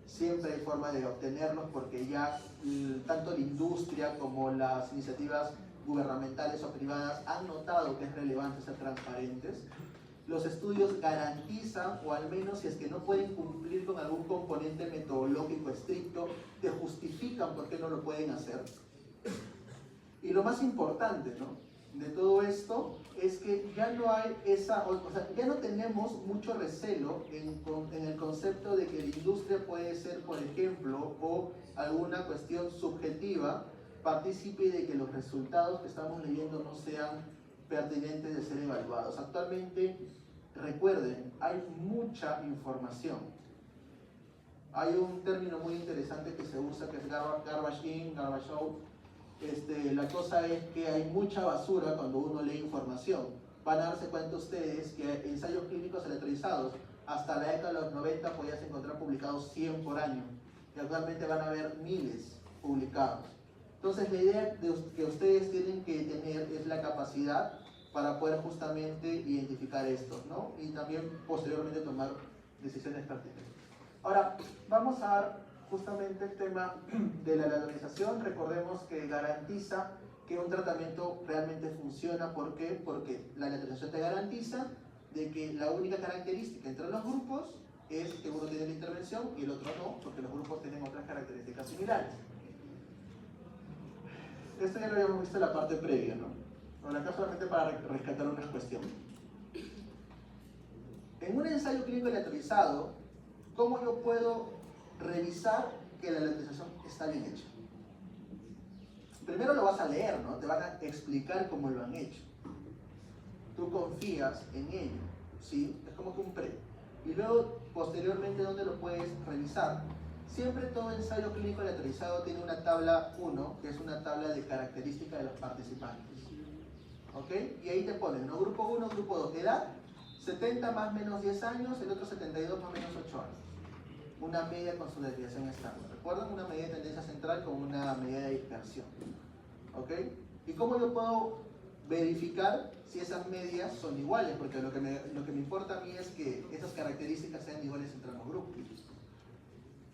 siempre hay forma de obtenerlos porque ya tanto la industria como las iniciativas gubernamentales o privadas han notado que es relevante ser transparentes. Los estudios garantizan, o al menos si es que no pueden cumplir con algún componente metodológico estricto, te justifican por qué no lo pueden hacer. Y lo más importante, ¿no?, de todo esto es que ya no hay esa, o sea, ya no tenemos mucho recelo en el concepto de que la industria puede ser, por ejemplo, o alguna cuestión subjetiva, partícipe de que los resultados que estamos leyendo no sean pertinentes de ser evaluados. Actualmente, recuerden, hay mucha información. Hay un término muy interesante que se usa que es garbage in, garbage out. La cosa es que hay mucha basura cuando uno lee información. Van a darse cuenta ustedes que ensayos clínicos aleatorizados hasta la década de los 90 podías encontrar publicados 100 por año, y actualmente van a haber miles publicados. Entonces la idea que ustedes tienen que tener es la capacidad para poder justamente identificar esto, ¿no? Y también posteriormente tomar decisiones prácticas. Ahora, vamos a ver justamente el tema de la aleatorización. Recordemos que garantiza que un tratamiento realmente funciona. ¿Por qué? Porque la aleatorización te garantiza de que la única característica entre los grupos es que uno tiene la intervención y el otro no, porque los grupos tienen otras características similares. Esto ya lo habíamos visto en la parte previa, ¿no? Bueno, acá solamente para rescatar una cuestión. En un ensayo clínico aleatorizado, ¿cómo yo puedo revisar que la aleatorización está bien hecha? Primero lo vas a leer, ¿no? Te van a explicar cómo lo han hecho. Tú confías en ello, ¿sí? Es como que un pre. Y luego, posteriormente, ¿dónde lo puedes revisar? Siempre todo ensayo clínico aleatorizado tiene una tabla 1, que es una tabla de características de los participantes. ¿Ok? Y ahí te ponen, ¿no? Grupo 1, grupo 2, edad, 70 más menos 10 años, el otro 72 más menos 8 años. Una media con su desviación estándar. ¿Recuerdan? Una medida de tendencia central con una medida de dispersión. ¿Ok? ¿Y cómo yo puedo verificar si esas medias son iguales? Porque lo que me importa a mí es que esas características sean iguales entre los grupos.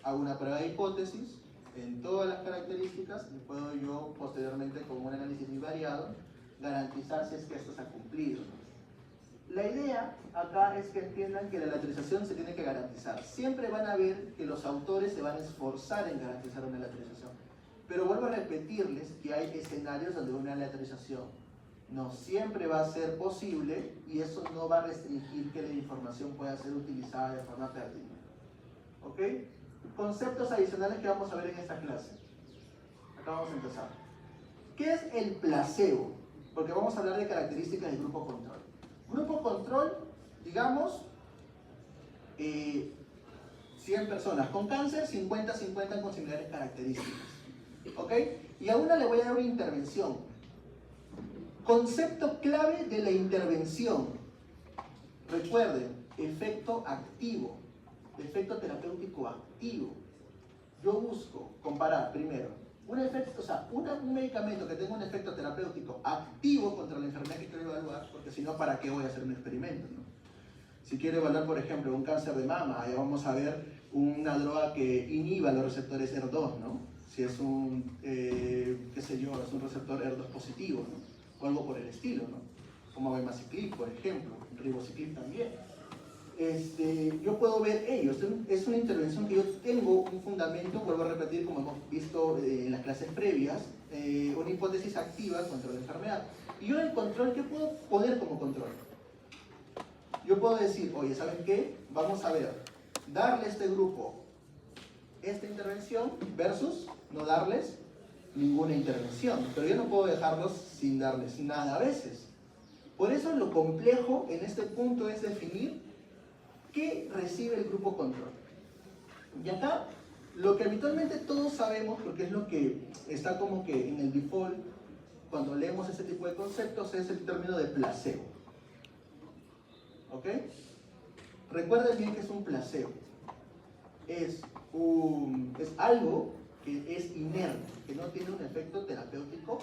Hago una prueba de hipótesis en todas las características y puedo yo posteriormente, con un análisis muy variado, garantizar si es que esto se ha cumplido. La idea acá es que entiendan que la aleatorización se tiene que garantizar. Siempre van a ver que los autores se van a esforzar en garantizar una aleatorización. Pero vuelvo a repetirles que hay escenarios donde una aleatorización no siempre va a ser posible, y eso no va a restringir que la información pueda ser utilizada de forma pertinente. ¿Ok? Conceptos adicionales que vamos a ver en esta clase. Acá vamos a empezar. ¿Qué es el placebo? Porque vamos a hablar de características del grupo control. Grupo control, digamos digamos, 100 personas con cáncer, 50-50 con similares características. ¿Ok? Y a una le voy a dar una intervención. Concepto clave de la intervención. Recuerden, efecto activo, efecto terapéutico activo. Yo busco comparar primero un medicamento que tenga un efecto terapéutico activo contra la enfermedad que quiero evaluar, porque si no, ¿para qué voy a hacer un experimento, ¿no? Si quiero evaluar, por ejemplo, un cáncer de mama, ahí vamos a ver una droga que inhiba los receptores ER2, ¿no? Si es un, qué sé yo, es un receptor ER2 positivo, ¿no? O algo por el estilo, ¿no? Como abemaciclib, por ejemplo, ribociclib también. Yo puedo ver ellos, es una intervención que yo tengo un fundamento, vuelvo a repetir, como hemos visto en las clases previas, una hipótesis activa contra la enfermedad. Y yo en el control, ¿qué puedo poner como control? Yo puedo decir, oye, ¿saben qué? Vamos a ver, darle a este grupo esta intervención versus no darles ninguna intervención. Pero yo no puedo dejarlos sin darles nada a veces. Por eso lo complejo en este punto es definir qué recibe el grupo control. Y acá, lo que habitualmente todos sabemos, porque es lo que está como que en el default cuando leemos ese tipo de conceptos, es el término de placebo. ¿Ok? Recuerden bien que es un placebo. Es algo que es inerte, que no tiene un efecto terapéutico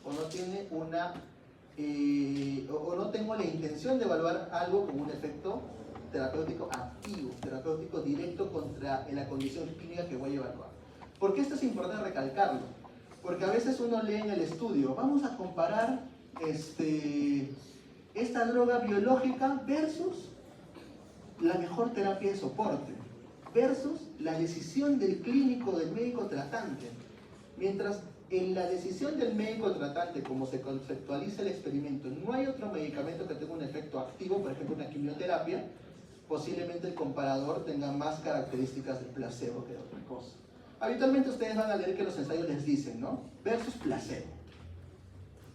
o no tiene o no tengo la intención de evaluar algo con un efecto terapéutico activo, terapéutico directo contra la condición clínica que voy a evaluar. ¿Por qué esto es importante recalcarlo? Porque a veces uno lee en el estudio, vamos a comparar esta droga biológica versus la mejor terapia de soporte, versus la decisión del clínico, del médico tratante. Mientras en la decisión del médico tratante, como se conceptualiza el experimento, no hay otro medicamento que tenga un efecto activo, por ejemplo una quimioterapia, posiblemente el comparador tenga más características de placebo que de otra cosa. Habitualmente ustedes van a leer que los ensayos les dicen, ¿no? Versus placebo.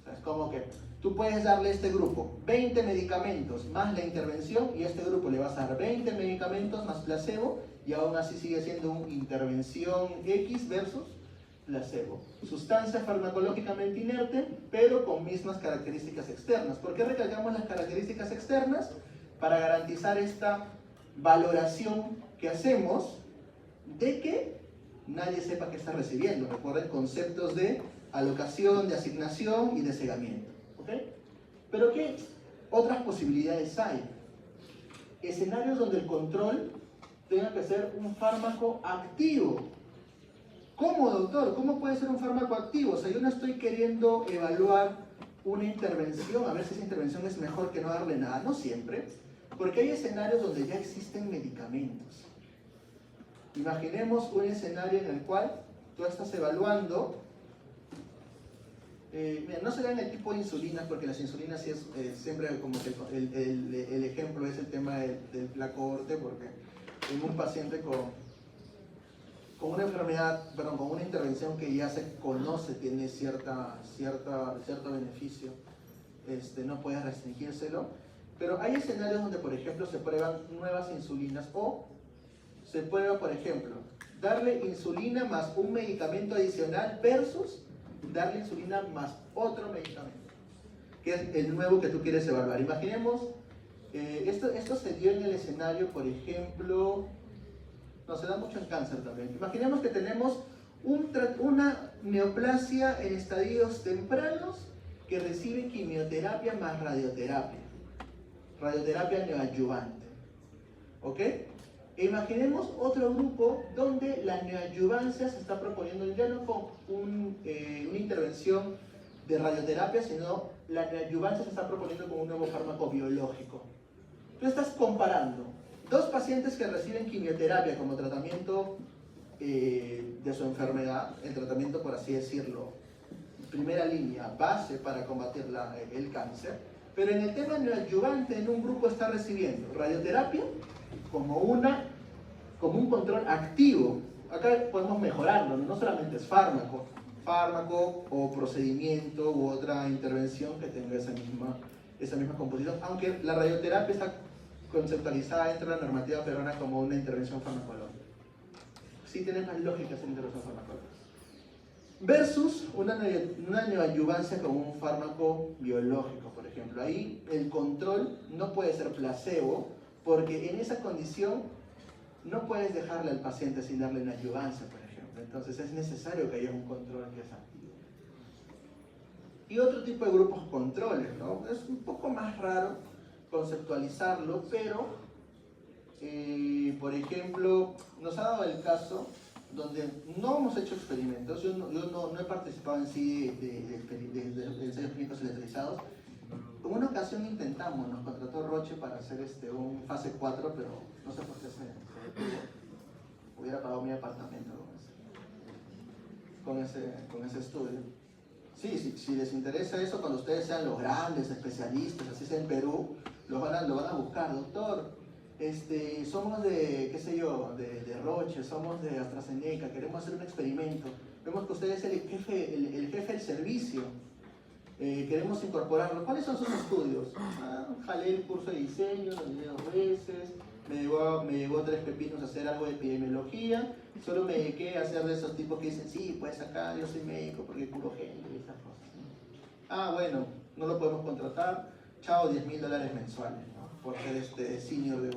O sea, es como que tú puedes darle a este grupo 20 medicamentos más la intervención y a este grupo le vas a dar 20 medicamentos más placebo y aún así sigue siendo una intervención X versus placebo. Sustancia farmacológicamente inerte, pero con mismas características externas. ¿Por qué recalcamos las características externas? Para garantizar esta valoración que hacemos de que nadie sepa qué está recibiendo. Recuerden conceptos de alocación, de asignación y de cegamiento. ¿Ok? Pero ¿qué otras posibilidades hay? Escenarios donde el control tenga que ser un fármaco activo. ¿Cómo, doctor? ¿Cómo puede ser un fármaco activo? O sea, yo no estoy queriendo evaluar una intervención, a ver si esa intervención es mejor que no darle nada. No siempre, porque hay escenarios donde ya existen medicamentos. Imaginemos un escenario en el cual tú estás evaluando, mira, no se dan el tipo de insulinas, porque las insulinas sí es siempre como que el ejemplo es el tema del placoorte, porque en un paciente con una enfermedad, perdón, con una intervención que ya se conoce, tiene cierto beneficio, no puedes restringírselo, pero hay escenarios donde, por ejemplo, se prueban nuevas insulinas o se prueba, por ejemplo, darle insulina más un medicamento adicional versus darle insulina más otro medicamento, que es el nuevo que tú quieres evaluar. Imaginemos, esto se dio en el escenario, por ejemplo, no, se da mucho en cáncer también. Imaginemos que tenemos una neoplasia en estadios tempranos que recibe quimioterapia más radioterapia. Radioterapia neoadyuvante. ¿Ok? E imaginemos otro grupo donde la neoadyuvancia se está proponiendo ya no con una intervención de radioterapia, sino la neoadyuvancia se está proponiendo con un nuevo fármaco biológico. Tú estás comparando dos pacientes que reciben quimioterapia como tratamiento de su enfermedad, el tratamiento, por así decirlo, primera línea, base para combatir el cáncer, pero en el tema neoadyuvante en un grupo está recibiendo radioterapia como un control activo. Acá podemos mejorarlo, no solamente es fármaco o procedimiento u otra intervención que tenga esa misma composición, aunque la radioterapia está conceptualizada dentro de la normativa peruana como una intervención farmacológica. Sí tiene más lógica esa intervención farmacológica. Versus una neoadyuvancia con un fármaco biológico, por ejemplo. Ahí el control no puede ser placebo, porque en esa condición no puedes dejarle al paciente sin darle una adyuvancia, por ejemplo. Entonces es necesario que haya un control que es activo. Y otro tipo de grupos controles, ¿no? Es un poco más raro conceptualizarlo, pero, por ejemplo, nos ha dado el caso donde no hemos hecho experimentos. Yo no he participado en sí de ensayos clínicos electrizados. En una ocasión intentamos, nos contrató Roche para hacer un fase 4, pero no sé por qué se detuvo. Hubiera pagado mi apartamento con ese estudio. Sí, si les interesa eso, cuando ustedes sean los grandes especialistas, así sea en Perú, lo van a buscar. Doctor, somos de, qué sé yo, de Roche, somos de AstraZeneca, queremos hacer un experimento. Vemos que usted es el jefe del servicio. Queremos incorporarlo. ¿Cuáles son sus estudios? Jalé el curso de diseño, lo miré 2 veces, me llegó 3 pepinos a hacer algo de epidemiología, solo me dediqué a hacer de esos tipos que dicen, sí, pues acá yo soy médico porque curo gente y esas cosas, ¿no? Bueno, no lo podemos contratar, chao, $10.000 mensuales, ¿no? Por ser senior de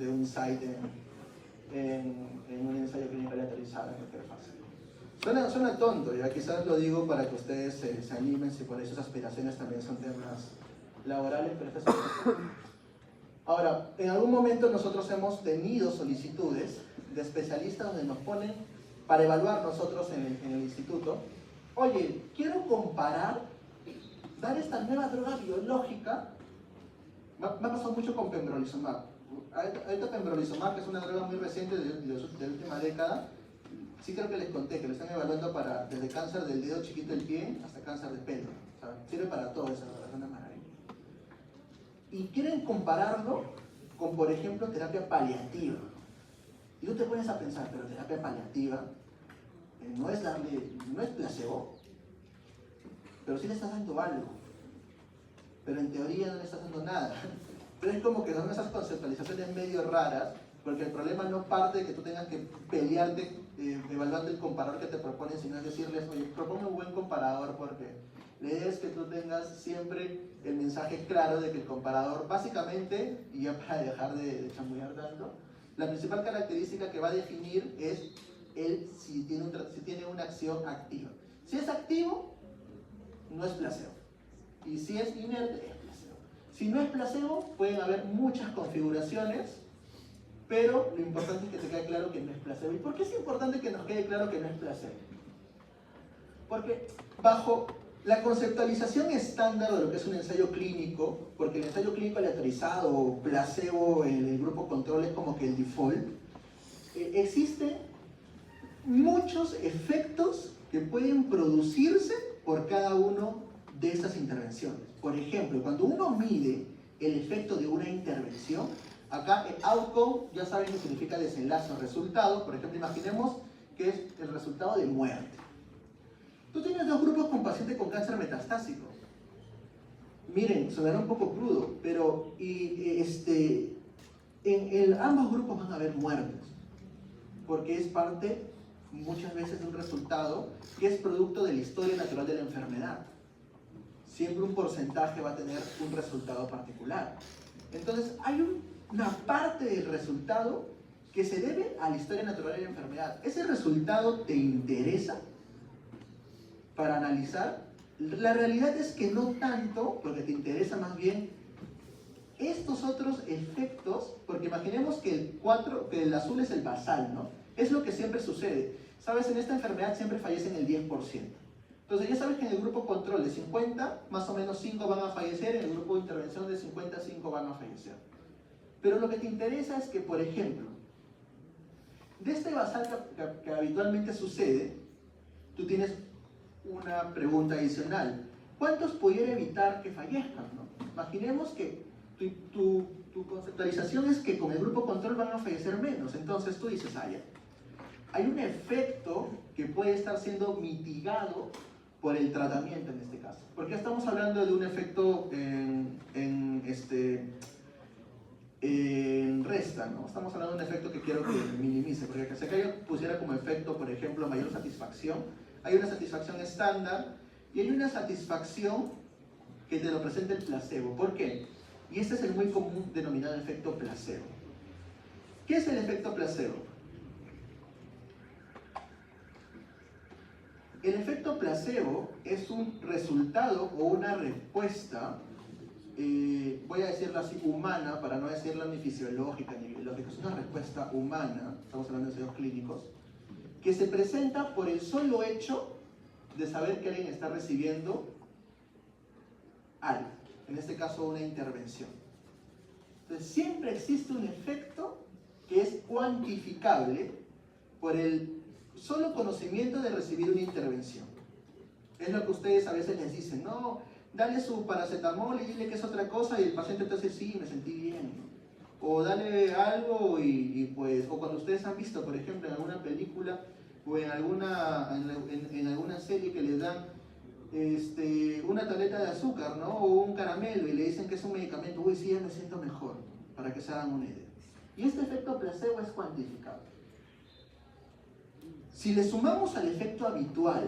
un site en un ensayo clínico aleatorizado en cualquier fase. Suena tonto, ya quizás lo digo para que ustedes se animen, si por esas aspiraciones también son temas laborales, pero esto es Ahora, en algún momento nosotros hemos tenido solicitudes de especialistas donde nos ponen para evaluar nosotros en el instituto, oye, quiero comparar, dar esta nueva droga biológica. Me ha pasado mucho con pembrolizumab. Ahorita pembrolizumab, que es una droga muy reciente de la última década, sí creo que les conté que lo están evaluando desde cáncer del dedo chiquito del pie hasta cáncer de pelo. O sea, sirve para todo esa droga, es una maravilla. Y quieren compararlo con, por ejemplo, terapia paliativa. Y tú te pones a pensar, pero terapia paliativa no es placebo, pero sí le estás dando algo. Pero en teoría no le estás dando nada. Pero es como que son esas conceptualizaciones medio raras, porque el problema no parte de que tú tengas que pelearte evaluando el comparador que te proponen, sino es decirles, oye, proponme un buen comparador, porque la idea es que tú tengas siempre el mensaje claro de que el comparador, básicamente, y ya para dejar de chamullar tanto, la principal característica que va a definir es si tiene una acción activa. Si es activo, no es placebo. Y si es inerte, es placebo. Si no es placebo, pueden haber muchas configuraciones, pero lo importante es que te quede claro que no es placebo. ¿Y por qué es importante que nos quede claro que no es placebo? Porque bajo la conceptualización estándar de lo que es un ensayo clínico, porque el ensayo clínico aleatorizado o placebo en el grupo control es como que el default, existen muchos efectos que pueden producirse por cada uno de estas intervenciones. Por ejemplo, cuando uno mide el efecto de una intervención, acá el outcome ya saben que significa desenlace o resultado. Por ejemplo, imaginemos que es el resultado de muerte. Tú tienes 2 grupos con pacientes con cáncer metastásico. Miren, sonará un poco crudo, pero en ambos grupos van a haber muertes, porque es parte muchas veces de un resultado que es producto de la historia natural de la enfermedad. Siempre un porcentaje va a tener un resultado particular. Entonces, hay una parte del resultado que se debe a la historia natural de la enfermedad. ¿Ese resultado te interesa para analizar? La realidad es que no tanto, porque te interesa más bien estos otros efectos, porque imaginemos que el azul es el basal, ¿no? Es lo que siempre sucede. Sabes, en esta enfermedad siempre fallecen el 10%. Entonces ya sabes que en el grupo control de 50, más o menos 5 van a fallecer, en el grupo de intervención de 50, 5 van a fallecer. Pero lo que te interesa es que, por ejemplo, de este basal que habitualmente sucede, tú tienes una pregunta adicional. ¿Cuántos pudiera evitar que fallezcan, ¿no? Imaginemos que tu conceptualización es que con el grupo control van a fallecer menos. Entonces tú dices, ya, hay un efecto que puede estar siendo mitigado por el tratamiento en este caso. Porque estamos hablando de un efecto respuesta, ¿no? Estamos hablando de un efecto que quiero que minimice, porque si acá yo pusiera como efecto, por ejemplo, mayor satisfacción, hay una satisfacción estándar y hay una satisfacción que te lo presenta el placebo. ¿Por qué? Y este es el muy común denominado efecto placebo. ¿Qué es el efecto placebo? El efecto placebo es un resultado o una respuesta, voy a decirlo así, humana, para no decirlo ni fisiológica ni biológica, es una respuesta humana, estamos hablando de ensayos clínicos, que se presenta por el solo hecho de saber que alguien está recibiendo algo, en este caso una intervención. Entonces siempre existe un efecto que es cuantificable por el solo conocimiento de recibir una intervención. Es lo que ustedes a veces les dicen, no, dale su paracetamol y dile que es otra cosa y el paciente te dice, sí, me sentí bien. O dale algo pues, o cuando ustedes han visto, por ejemplo, en alguna película o en alguna serie que les dan una tableta de azúcar, ¿no? O un caramelo y le dicen que es un medicamento, uy, sí, ya me siento mejor, para que se hagan una idea. Y este efecto placebo es cuantificable. Si le sumamos al efecto habitual,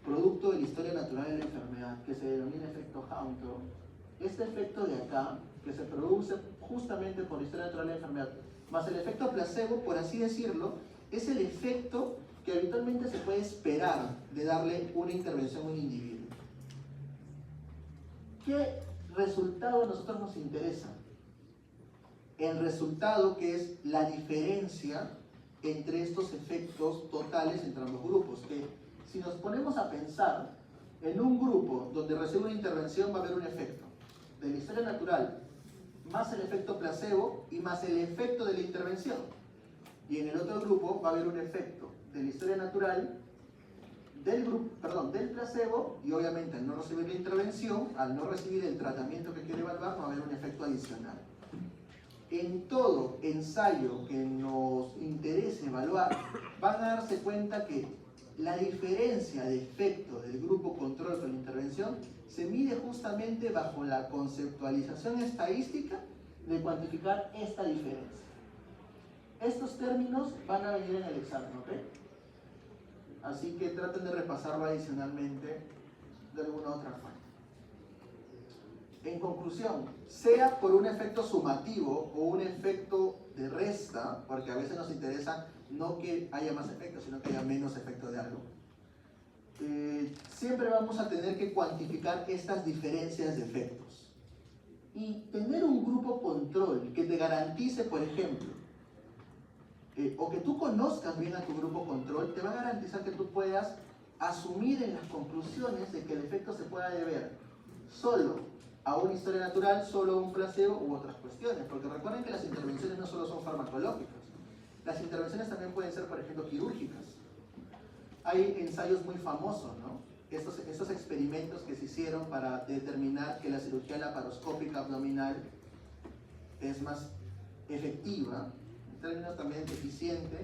producto de la historia natural de la enfermedad, que se denomina efecto Hawthorne, este efecto de acá, que se produce justamente por la historia natural de la enfermedad, más el efecto placebo, por así decirlo, es el efecto que habitualmente se puede esperar de darle una intervención a un individuo. ¿Qué resultado a nosotros nos interesa? El resultado que es la diferencia entre estos efectos totales entre ambos grupos, que si nos ponemos a pensar en un grupo donde recibe una intervención va a haber un efecto de la historia natural más el efecto placebo y más el efecto de la intervención, y en el otro grupo va a haber un efecto de la historia natural del placebo, y obviamente al no recibir la intervención, al no recibir el tratamiento que quiere evaluar, va a haber un efecto adicional. En todo ensayo que nos interese evaluar, van a darse cuenta que la diferencia de efecto del grupo control con la intervención se mide justamente bajo la conceptualización estadística de cuantificar esta diferencia. Estos términos van a venir en el examen, ¿ok? Así que traten de repasarlo adicionalmente de alguna otra forma. En conclusión, sea por un efecto sumativo o un efecto de resta, porque a veces nos interesa no que haya más efectos, sino que haya menos efecto de algo, siempre vamos a tener que cuantificar estas diferencias de efectos. Y tener un grupo control que te garantice, por ejemplo, o que tú conozcas bien a tu grupo control, te va a garantizar que tú puedas asumir en las conclusiones de que el efecto se pueda deber solo a una historia natural, solo a un placebo u otras cuestiones, porque recuerden que las intervenciones no solo son farmacológicas, las intervenciones también pueden ser, por ejemplo, quirúrgicas. Hay ensayos muy famosos, ¿no? Estos experimentos que se hicieron para determinar que la cirugía laparoscópica abdominal es más efectiva, en términos también de eficiente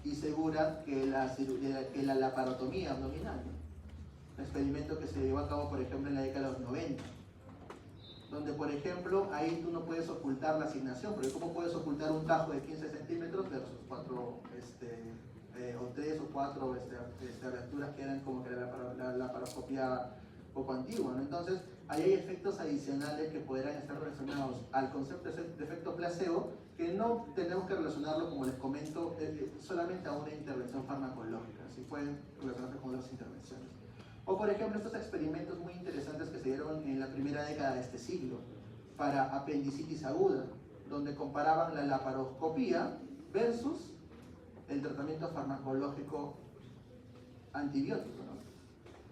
y segura que la laparotomía abdominal, ¿no? Un experimento que se llevó a cabo, por ejemplo, en la década de los 90, donde, por ejemplo, ahí tú no puedes ocultar la asignación, porque ¿cómo puedes ocultar un tajo de 15 centímetros versus 4 o 3 o 4 aberturas que eran como que la laparoscopia poco antigua, ¿no? Entonces, ahí hay efectos adicionales que podrán estar relacionados al concepto de efecto placebo, que no tenemos que relacionarlo, como les comento, solamente a una intervención farmacológica, si pueden relacionarse con otras intervenciones. O por ejemplo, estos experimentos muy interesantes que se dieron en la primera década de este siglo para apendicitis aguda, donde comparaban la laparoscopía versus el tratamiento farmacológico antibiótico, ¿no?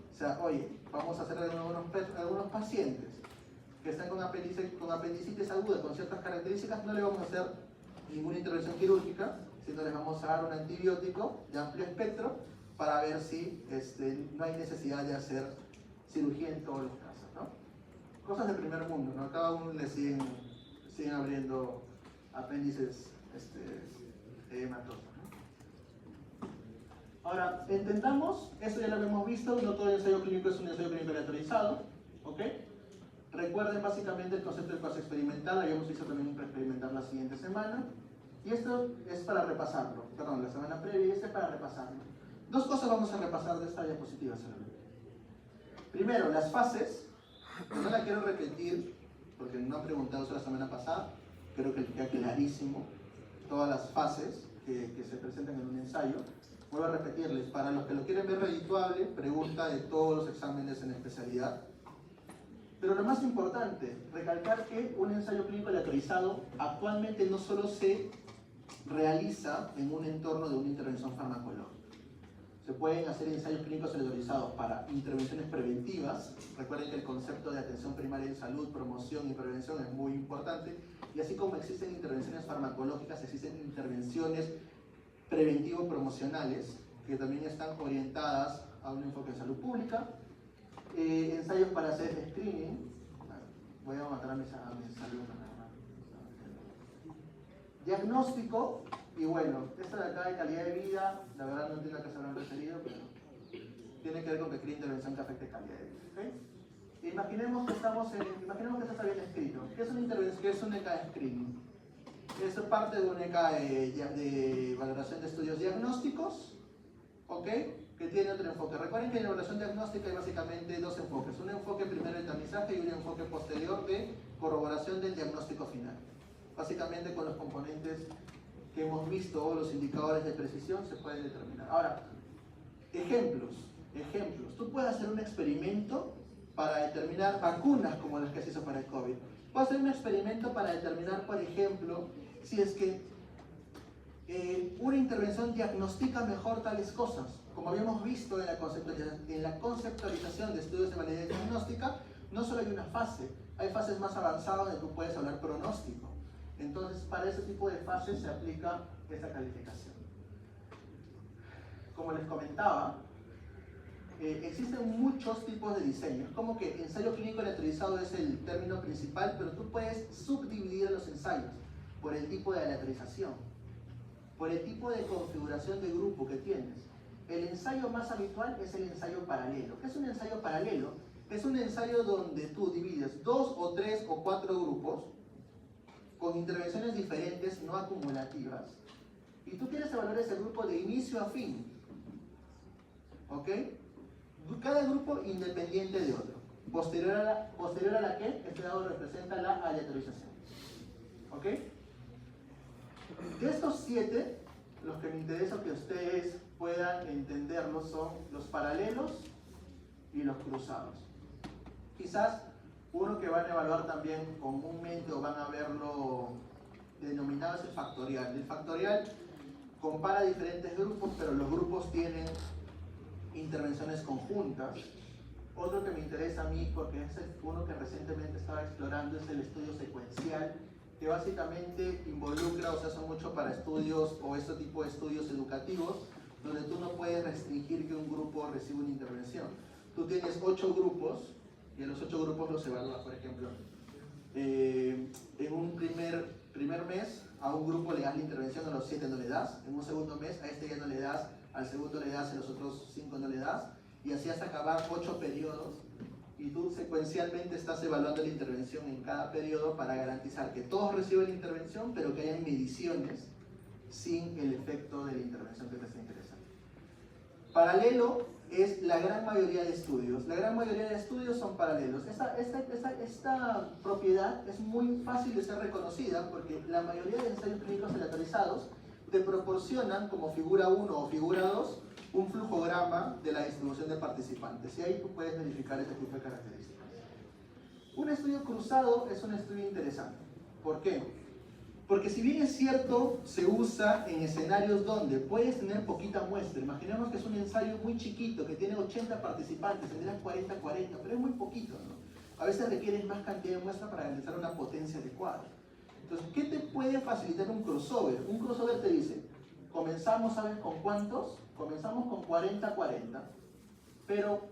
O sea, oye, vamos a hacer algunos pacientes que están con apendicitis aguda con ciertas características, no le vamos a hacer ninguna intervención quirúrgica, sino les vamos a dar un antibiótico de amplio espectro para ver si no hay necesidad de hacer cirugía en todos los casos, ¿no? Cosas del primer mundo, ¿no? Cada uno le siguen abriendo apéndices hematosos, ¿no? Ahora, entendamos, esto ya lo hemos visto, no todo ensayo clínico es un ensayo clínico aleatorizado, ¿ok? Recuerden básicamente el concepto del caso experimental, habíamos visto también un preexperimental la siguiente semana. Y esto es para repasarlo, perdón, la semana previa y este es para repasarlo. Dos cosas vamos a repasar de esta diapositiva solamente. Primero, las fases, no la quiero repetir porque no han preguntado eso la semana pasada, creo que queda clarísimo todas las fases que se presentan en un ensayo. Vuelvo a repetirles, para los que lo quieren ver redituable, pregunta de todos los exámenes en especialidad. Pero lo más importante, recalcar que un ensayo clínico aleatorizado actualmente no solo se realiza en un entorno de una intervención farmacológica. Se pueden hacer ensayos clínicos aleatorizados para intervenciones preventivas. Recuerden que el concepto de atención primaria en salud, promoción y prevención es muy importante. Y así como existen intervenciones farmacológicas, existen intervenciones preventivo-promocionales que también están orientadas a un enfoque en salud pública. Ensayos para hacer screening. Voy a matar a mis alumnos. Diagnóstico. Y bueno, esta de acá de calidad de vida, la verdad no entiendo a qué se habrán referido, pero tiene que ver con cualquier intervención que afecte calidad de vida. ¿Okay? Imaginemos que esto está bien escrito. ¿Qué es una intervención? ¿Qué es un ECA de screening? Es parte de un ECA de valoración de estudios diagnósticos, ¿ok? Que tiene otro enfoque. Recuerden que en la evaluación diagnóstica hay básicamente dos enfoques. Un enfoque primero de tamizaje y un enfoque posterior de corroboración del diagnóstico final. Básicamente con los componentes que hemos visto o los indicadores de precisión se pueden determinar. Ahora, ejemplos. Tú puedes hacer un experimento para determinar vacunas como las que se hizo para el COVID. Puedes hacer un experimento para determinar, por ejemplo, si es que una intervención diagnostica mejor tales cosas. Como habíamos visto en la conceptualización de estudios de validez diagnóstica, no solo hay una fase, hay fases más avanzadas donde tú puedes hablar pronóstico. Entonces, para ese tipo de fases se aplica esta calificación. Como les comentaba, existen muchos tipos de diseños. Como que ensayo clínico aleatorizado es el término principal, pero tú puedes subdividir los ensayos por el tipo de aleatorización, por el tipo de configuración de grupo que tienes. El ensayo más habitual es el ensayo paralelo. ¿Qué es un ensayo paralelo? Es un ensayo donde tú divides 2 o 3 o 4 grupos con intervenciones diferentes, no acumulativas, y tú quieres evaluar ese grupo de inicio a fin, ¿ok? Cada grupo independiente de otro. Posterior a la que este dado representa la aleatorización, ¿ok? De estos 7, los que me interesa que ustedes puedan entenderlos son los paralelos y los cruzados. Quizás uno que van a evaluar también comúnmente o van a verlo denominado es el factorial. El factorial compara diferentes grupos, pero los grupos tienen intervenciones conjuntas. Otro que me interesa a mí, porque es uno que recientemente estaba explorando, es el estudio secuencial, que básicamente involucra o se hace mucho para estudios o este tipo de estudios educativos, donde tú no puedes restringir que un grupo reciba una intervención. Tú tienes 8 grupos, y en los 8 grupos los evalúas, por ejemplo. En un primer mes a un grupo le das la intervención, a los 7 no le das. En un segundo mes a este ya no le das, al segundo le das, a los otros 5 no le das. Y así hasta acabar 8 periodos. Y tú secuencialmente estás evaluando la intervención en cada periodo para garantizar que todos reciben la intervención, pero que hayan mediciones sin el efecto de la intervención que te está interesando. Paralelo es la gran mayoría de estudios. La gran mayoría de estudios son paralelos. Esta propiedad es muy fácil de ser reconocida porque la mayoría de ensayos clínicos aleatorizados te proporcionan como figura 1 o figura 2 un flujograma de la distribución de participantes. Y ahí tú puedes verificar ese tipo de características. Un estudio cruzado es un estudio interesante. ¿Por qué? Porque si bien es cierto, se usa en escenarios donde puedes tener poquita muestra. Imaginemos que es un ensayo muy chiquito, que tiene 80 participantes, tendrás 40-40, pero es muy poquito, ¿no? A veces requieres más cantidad de muestra para garantizar una potencia adecuada. Entonces, ¿qué te puede facilitar un crossover? Un crossover te dice, comenzamos, ¿sabes con cuántos? Comenzamos con 40-40, pero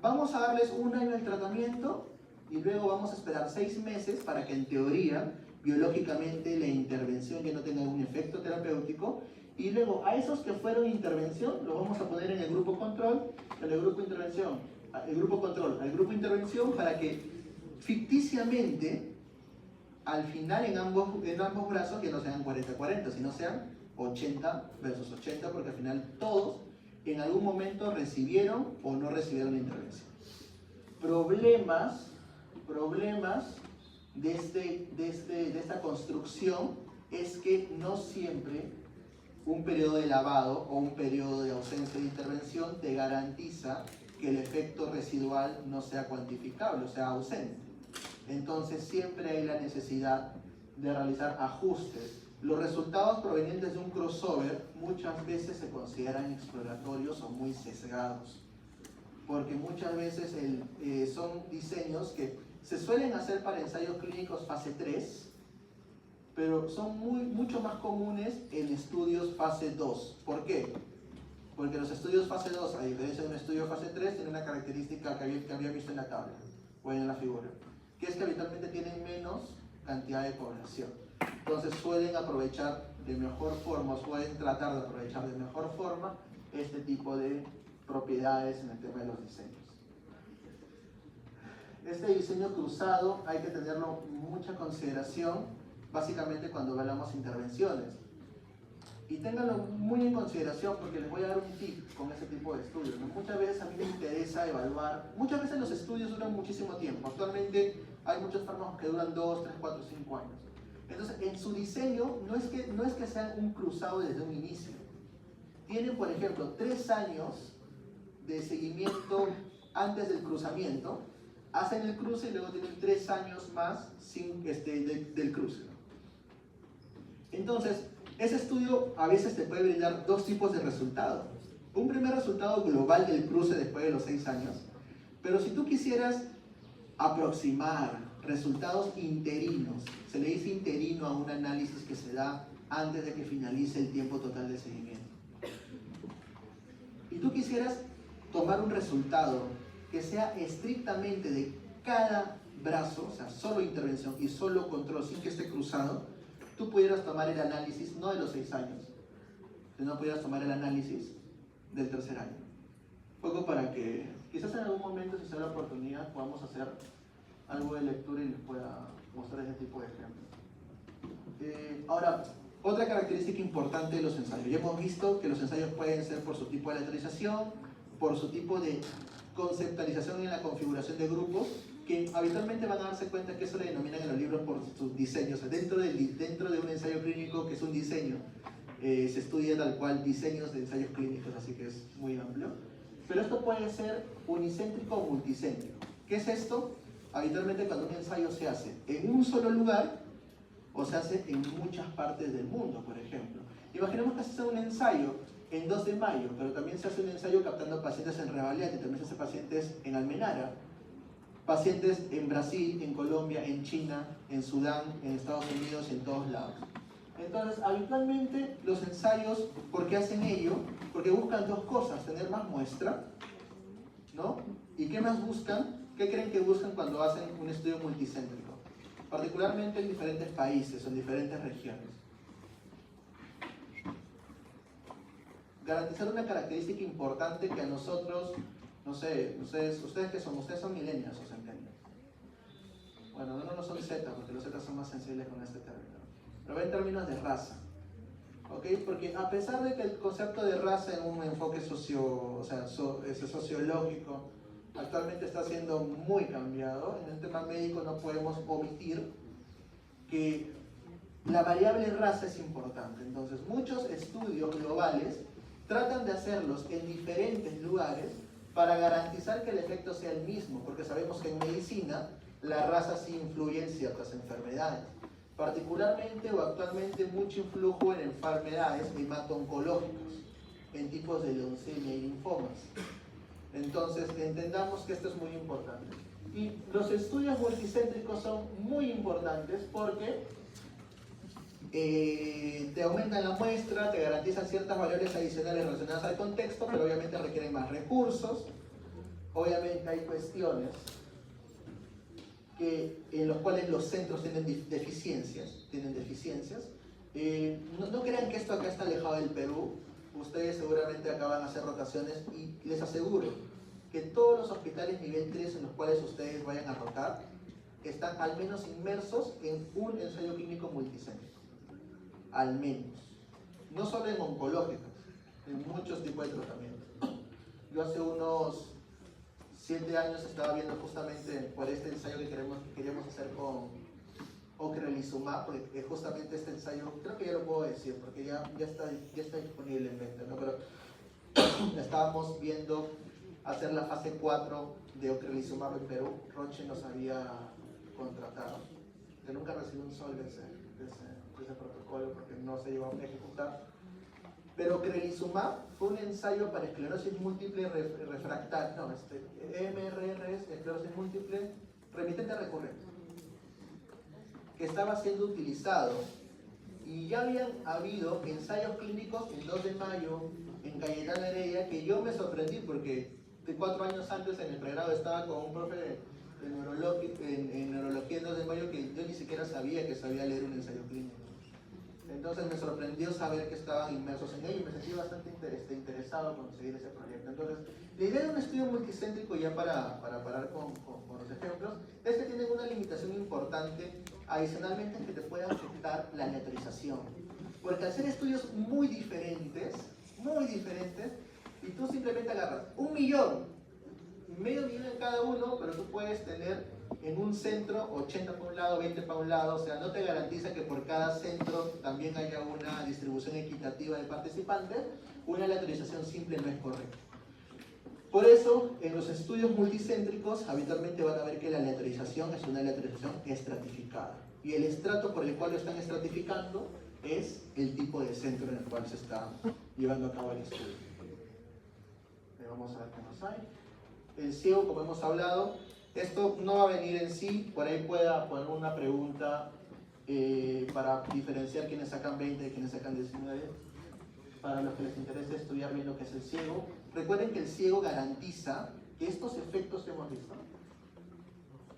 vamos a darles un año de tratamiento y luego vamos a esperar 6 meses para que en teoría biológicamente la intervención ya no tenga algún efecto terapéutico, y luego a esos que fueron intervención los vamos a poner en el grupo control, en el grupo intervención, el grupo control, al grupo intervención, para que ficticiamente al final en ambos brazos ya no sean 40-40, sino sean 80 versus 80, porque al final todos en algún momento recibieron o no recibieron la intervención. Problemas de esta construcción es que no siempre un periodo de lavado o un periodo de ausencia de intervención te garantiza que el efecto residual no sea cuantificable, o sea, ausente. Entonces siempre hay la necesidad de realizar ajustes. Los resultados provenientes de un crossover muchas veces se consideran exploratorios o muy sesgados, porque muchas veces son diseños que se suelen hacer para ensayos clínicos fase 3, pero son mucho más comunes en estudios fase 2. ¿Por qué? Porque los estudios fase 2, a diferencia de un estudio fase 3, tienen una característica que había visto en la tabla o en la figura, que es que habitualmente tienen menos cantidad de población. Entonces suelen aprovechar de mejor forma, o suelen tratar de aprovechar de mejor forma este tipo de propiedades en el tema de los diseños. Este diseño cruzado hay que tenerlo mucha consideración, básicamente cuando hablamos intervenciones. Y ténganlo muy en consideración porque les voy a dar un tip con este tipo de estudios, ¿no? Muchas veces a mí me interesa evaluar, muchas veces los estudios duran muchísimo tiempo. Actualmente hay muchos fármacos que duran 2, 3, 4, 5 años. Entonces, en su diseño no es que sean un cruzado desde un inicio. Tienen, por ejemplo, 3 años de seguimiento antes del cruzamiento, hacen el cruce y luego tienen 3 años más sin, del cruce. Entonces, ese estudio a veces te puede brindar dos tipos de resultados. Un primer resultado global del cruce después de los 6 años, pero si tú quisieras aproximar resultados interinos, se le dice interino a un análisis que se da antes de que finalice el tiempo total de seguimiento. Y tú quisieras tomar un resultado que sea estrictamente de cada brazo, o sea, solo intervención y solo control sin que esté cruzado, tú pudieras tomar el análisis no de los 6 años, sino pudieras tomar el análisis del 3er año. Poco para que quizás en algún momento, si se da la oportunidad, podamos hacer algo de lectura y les pueda mostrar ese tipo de ejemplos. Ahora, otra característica importante de los ensayos. Ya hemos visto que los ensayos pueden ser por su tipo de aleatorización, por su tipo de conceptualización en la configuración de grupos, que habitualmente van a darse cuenta que eso le denominan en los libros por sus diseños. O sea, dentro de un ensayo clínico que es un diseño, se estudia tal cual diseños de ensayos clínicos, así que es muy amplio. Pero esto puede ser unicéntrico o multicéntrico. ¿Qué es esto? Habitualmente cuando un ensayo se hace en un solo lugar o se hace en muchas partes del mundo, por ejemplo. Imaginemos que se hace un ensayo en 2 de Mayo, pero también se hace un ensayo captando pacientes en Revalidate, también se hace pacientes en Almenara, pacientes en Brasil, en Colombia, en China, en Sudán, en Estados Unidos, en todos lados. Entonces, habitualmente los ensayos, ¿por qué hacen ello? Porque buscan 2 cosas, tener más muestra, ¿no? ¿Y qué más buscan? ¿Qué creen que buscan cuando hacen un estudio multicéntrico? Particularmente en diferentes países o en diferentes regiones. Garantizar una característica importante que a nosotros, no sé, ustedes que son, ustedes son millennials o centennials. Bueno, no son Z, porque los Z son más sensibles con este término. Pero en términos de raza. ¿Ok? Porque a pesar de que el concepto de raza en un enfoque sociológico actualmente está siendo muy cambiado, en el tema médico no podemos omitir que la variable raza es importante. Entonces, muchos estudios globales tratan de hacerlos en diferentes lugares para garantizar que el efecto sea el mismo, porque sabemos que en medicina la raza sí influye en ciertas enfermedades, particularmente o actualmente mucho influjo en enfermedades hemato-oncológicas, en tipos de leucemia y linfomas. Entonces, entendamos que esto es muy importante. Y los estudios multicéntricos son muy importantes porque te aumentan la muestra, te garantizan ciertas valores adicionales relacionadas al contexto, pero obviamente requieren más recursos. Obviamente hay cuestiones en las cuales los centros tienen deficiencias. No crean que esto acá está alejado del Perú. Ustedes seguramente acá van a hacer rotaciones y les aseguro que todos los hospitales nivel 3 en los cuales ustedes vayan a rotar, están al menos inmersos en un ensayo clínico multicéntrico. Al menos. No solo en oncológicos, en muchos tipos de tratamientos. Yo hace unos 7 años estaba viendo justamente por este ensayo que queríamos hacer con ocrelizumab, porque justamente este ensayo, creo que ya lo puedo decir, porque ya está disponible en venta, ¿no? Pero estábamos viendo hacer la fase 4 de ocrelizumab en Perú. Roche nos había contratado. Yo nunca recibí un sol de ese protocolo porque no se llegó a ejecutar. Pero ocrelizumab fue un ensayo para esclerosis múltiple refractaria, no, MRR es esclerosis múltiple remitente recurrente, que estaba siendo utilizado, y ya habían habido ensayos clínicos el 2 de mayo en Cayetano Heredia, que yo me sorprendí porque de 4 años antes en el pregrado estaba con un profe de neurología el 2 de mayo que yo ni siquiera sabía que sabía leer un ensayo clínico. Entonces me sorprendió saber que estaban inmersos en ello y me sentí bastante interesado en seguir ese proyecto. Entonces, la idea de un estudio multicéntrico, ya para parar con los ejemplos, es que tienen una limitación importante, adicionalmente, en que te puede afectar la aleatorización. Porque al ser estudios muy diferentes, y tú simplemente agarras 1 millón, medio millón en cada uno, pero tú puedes tener en un centro 80 para un lado, 20 para un lado, o sea, no te garantiza que por cada centro también haya una distribución equitativa de participantes. Una aleatorización simple no es correcta. Por eso, en los estudios multicéntricos, habitualmente van a ver que la aleatorización es una aleatorización estratificada. Y el estrato por el cual lo están estratificando es el tipo de centro en el cual se está llevando a cabo el estudio. Vamos a ver qué más hay. El ciego, como hemos hablado, esto no va a venir en sí, por ahí pueda poner una pregunta para diferenciar quiénes sacan 20 y quiénes sacan 19, para los que les interese estudiar bien lo que es el ciego. Recuerden que el ciego garantiza que estos efectos que hemos visto,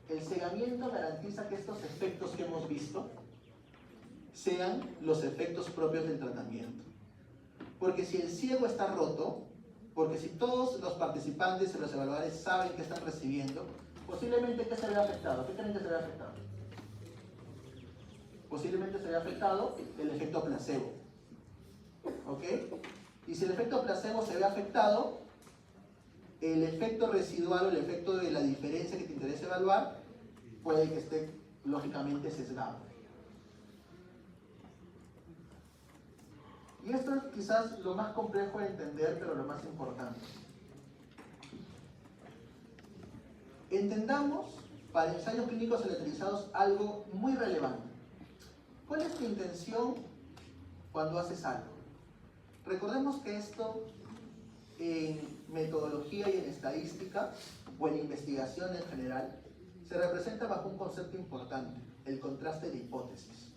el cegamiento garantiza que estos efectos que hemos visto sean los efectos propios del tratamiento. Porque si el ciego está roto, porque si todos los participantes y los evaluadores saben que están recibiendo, posiblemente, ¿qué se ve afectado? ¿Qué creen que se ve afectado? Posiblemente se ve afectado el efecto placebo. ¿Ok? Y si el efecto placebo se ve afectado, el efecto residual o el efecto de la diferencia que te interesa evaluar puede que esté lógicamente sesgado. Y esto es quizás lo más complejo de entender, pero lo más importante. Entendamos para ensayos clínicos aleatorizados algo muy relevante. ¿Cuál es tu intención cuando haces algo? Recordemos que esto en metodología y en estadística o en investigación en general se representa bajo un concepto importante, el contraste de hipótesis.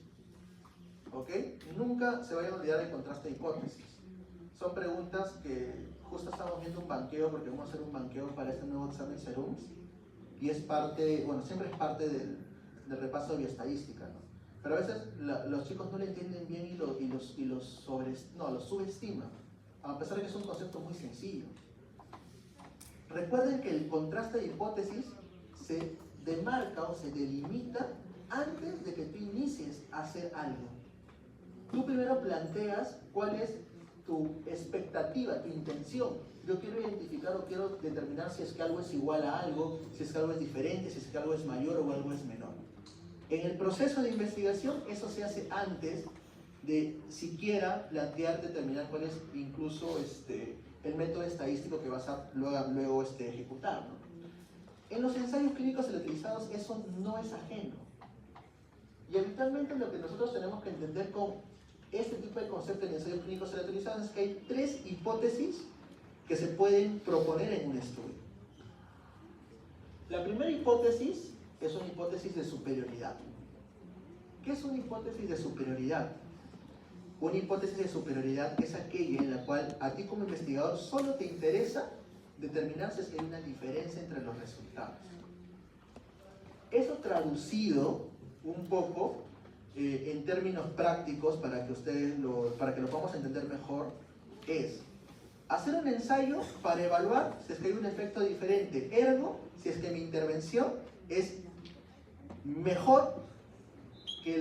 ¿Ok? Nunca se vayan a olvidar del contraste de hipótesis. Son preguntas que justo estamos viendo un banqueo, porque vamos a hacer un banqueo para este nuevo examen SERUMS, y es parte, bueno, siempre es parte del repaso de bioestadística, ¿no? Pero a veces los chicos no lo entienden bien y los subestiman, a pesar de que es un concepto muy sencillo. Recuerden que el contraste de hipótesis se demarca o se delimita antes de que tú inicies a hacer algo. Tú primero planteas cuál es tu expectativa, tu intención. Yo quiero identificar o quiero determinar si es que algo es igual a algo, si es que algo es diferente, si es que algo es mayor o algo es menor. En el proceso de investigación, eso se hace antes de siquiera plantear, determinar cuál es incluso el método estadístico que vas a luego ejecutar, ¿no? En los ensayos clínicos aleatorizados eso no es ajeno. Y habitualmente lo que nosotros tenemos que entender con este tipo de concepto en ensayos clínicos aleatorizados es que hay 3 hipótesis que se pueden proponer en un estudio. La primera hipótesis es una hipótesis de superioridad. ¿Qué es una hipótesis de superioridad? Una hipótesis de superioridad es aquella en la cual a ti como investigador solo te interesa determinar si es que hay una diferencia entre los resultados. Eso traducido un poco en términos prácticos para que lo podamos entender mejor, es hacer un ensayo para evaluar si es que hay un efecto diferente, ergo, si es que mi intervención es mejor que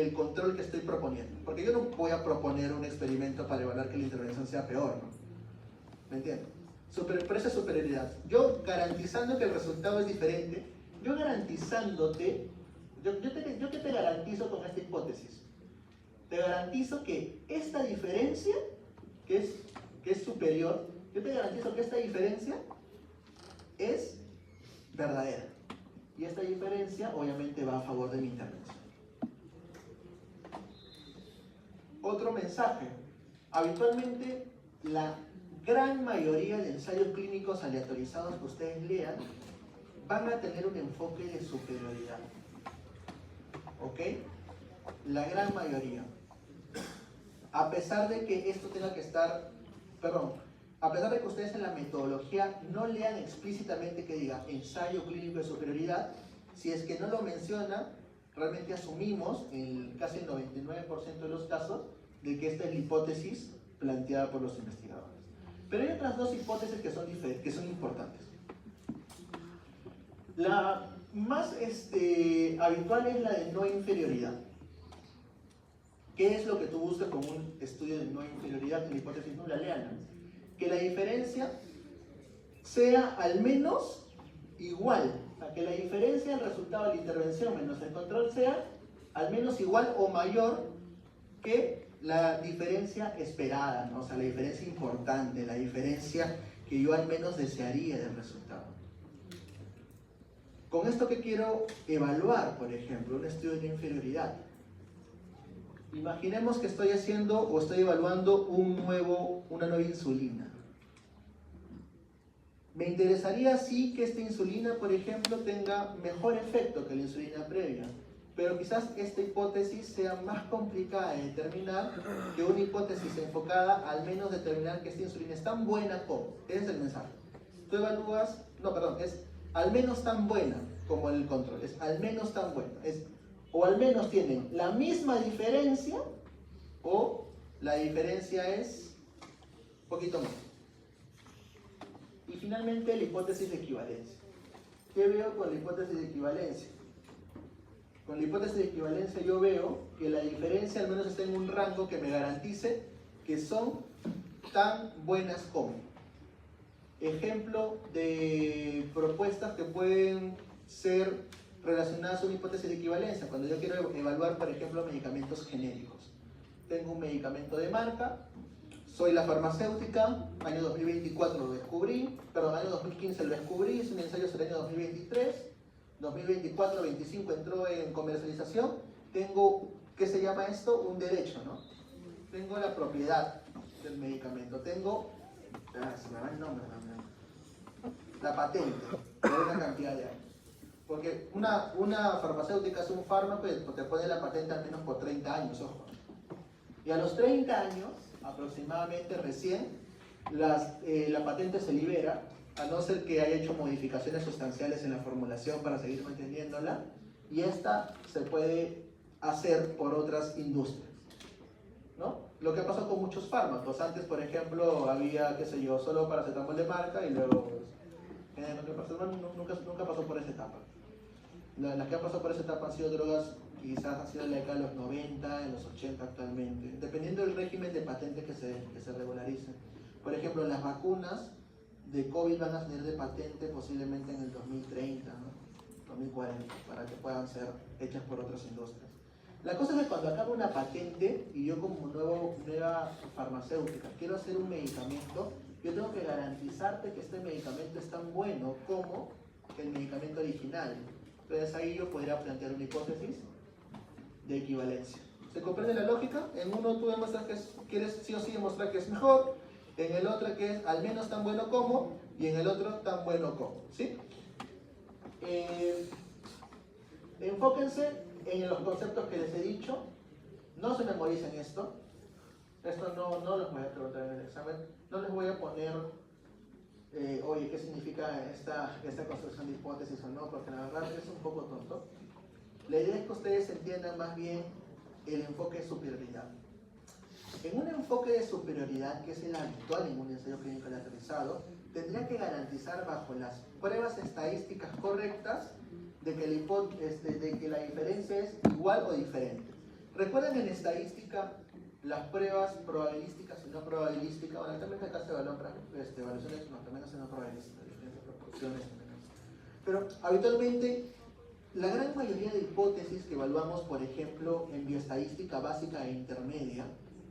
el control que estoy proponiendo. Porque yo no voy a proponer un experimento para evaluar que la intervención sea peor, ¿no? ¿Me entiendes? Por esa superioridad. Yo garantizando que el resultado es diferente, yo garantizándote, yo que te garantizo con esta hipótesis, te garantizo que esta diferencia, que es superior, yo te garantizo que esta diferencia es verdadera. Y esta diferencia obviamente va a favor de mi intervención. Otro mensaje. Habitualmente la gran mayoría de ensayos clínicos aleatorizados que ustedes lean van a tener un enfoque de superioridad. ¿Ok? La gran mayoría. A pesar de que esto tenga que estar, a pesar de que ustedes en la metodología no lean explícitamente que diga ensayo clínico de superioridad, si es que no lo menciona, realmente asumimos, en casi el 99% de los casos, de que esta es la hipótesis planteada por los investigadores. Pero hay otras dos hipótesis que son importantes. La más habitual es la de no inferioridad. ¿Qué es lo que tú buscas con un estudio de no inferioridad? En la hipótesis nula, léala. Que la diferencia sea al menos igual. O sea, que la diferencia del resultado de la intervención menos el control sea al menos igual o mayor que la diferencia esperada, ¿no? O sea, la diferencia importante, la diferencia que yo al menos desearía del resultado. Con esto que quiero evaluar, por ejemplo, un estudio de inferioridad. Imaginemos que estoy haciendo o estoy evaluando una nueva insulina. Me interesaría sí que esta insulina, por ejemplo, tenga mejor efecto que la insulina previa, pero quizás esta hipótesis sea más complicada de determinar que una hipótesis enfocada al menos determinar que esta insulina es tan buena como. Ese es el mensaje. Tú evalúas, es al menos tan buena como el control, es al menos tan buena, o al menos tienen la misma diferencia o la diferencia es un poquito más. Y finalmente la hipótesis de equivalencia. ¿Qué veo con la hipótesis de equivalencia? Con la hipótesis de equivalencia yo veo que la diferencia al menos está en un rango que me garantice que son tan buenas como. Ejemplo de propuestas que pueden ser relacionadas a una hipótesis de equivalencia. Cuando yo quiero evaluar, por ejemplo, medicamentos genéricos. Tengo un medicamento de marca, soy la farmacéutica, año 2024 lo descubrí, año 2015 lo descubrí, hice un ensayo hasta el año 2023, 2024-25 entró en comercialización, tengo, ¿qué se llama esto? Un derecho, ¿no? Tengo la propiedad del medicamento, tengo, se me va el nombre, la patente, de una cantidad de años. Porque una farmacéutica es un fármaco y te pone la patente al menos por 30 años, ojo. Y a los 30 años, aproximadamente recién, la patente se libera, a no ser que haya hecho modificaciones sustanciales en la formulación para seguir manteniéndola, y esta se puede hacer por otras industrias, ¿no? Lo que pasó con muchos fármacos. Antes, por ejemplo, había, qué sé yo, solo paracetamol de marca y luego nunca pasó por esa etapa. Las que han pasado por esa etapa han sido drogas, quizás han sido en la década de los 90, en los 80 actualmente, dependiendo del régimen de patente que se regularice. Por ejemplo, las vacunas de COVID van a tener de patente posiblemente en el 2030, ¿no? 2040, para que puedan ser hechas por otras industrias. La cosa es que cuando acabe una patente y yo como nueva farmacéutica quiero hacer un medicamento, yo tengo que garantizarte que este medicamento es tan bueno como el medicamento original. Entonces ahí yo podría plantear una hipótesis de equivalencia. ¿Se comprende la lógica? En uno tú demuestras que quieres sí o sí demostrar que es mejor, en el otro que es al menos tan bueno como, y en el otro tan bueno como, ¿sí? Enfóquense en los conceptos que les he dicho, no se memoricen esto no los voy a preguntar en el examen, no les voy a poner oye, ¿qué significa esta construcción de hipótesis o no? Porque la verdad es un poco tonto. La idea es que ustedes entiendan más bien el enfoque de superioridad. En un enfoque de superioridad, que es el habitual en un ensayo clínico aleatorizado, tendría que garantizar bajo las pruebas estadísticas correctas de que la diferencia es igual o diferente. Recuerden en estadística las pruebas probabilísticas y no probabilísticas, bueno, también acá se evalúan evaluaciones, no, también hacen no probabilísticas, diferentes proporciones. Pero habitualmente la gran mayoría de hipótesis que evaluamos, por ejemplo, en bioestadística básica e intermedia,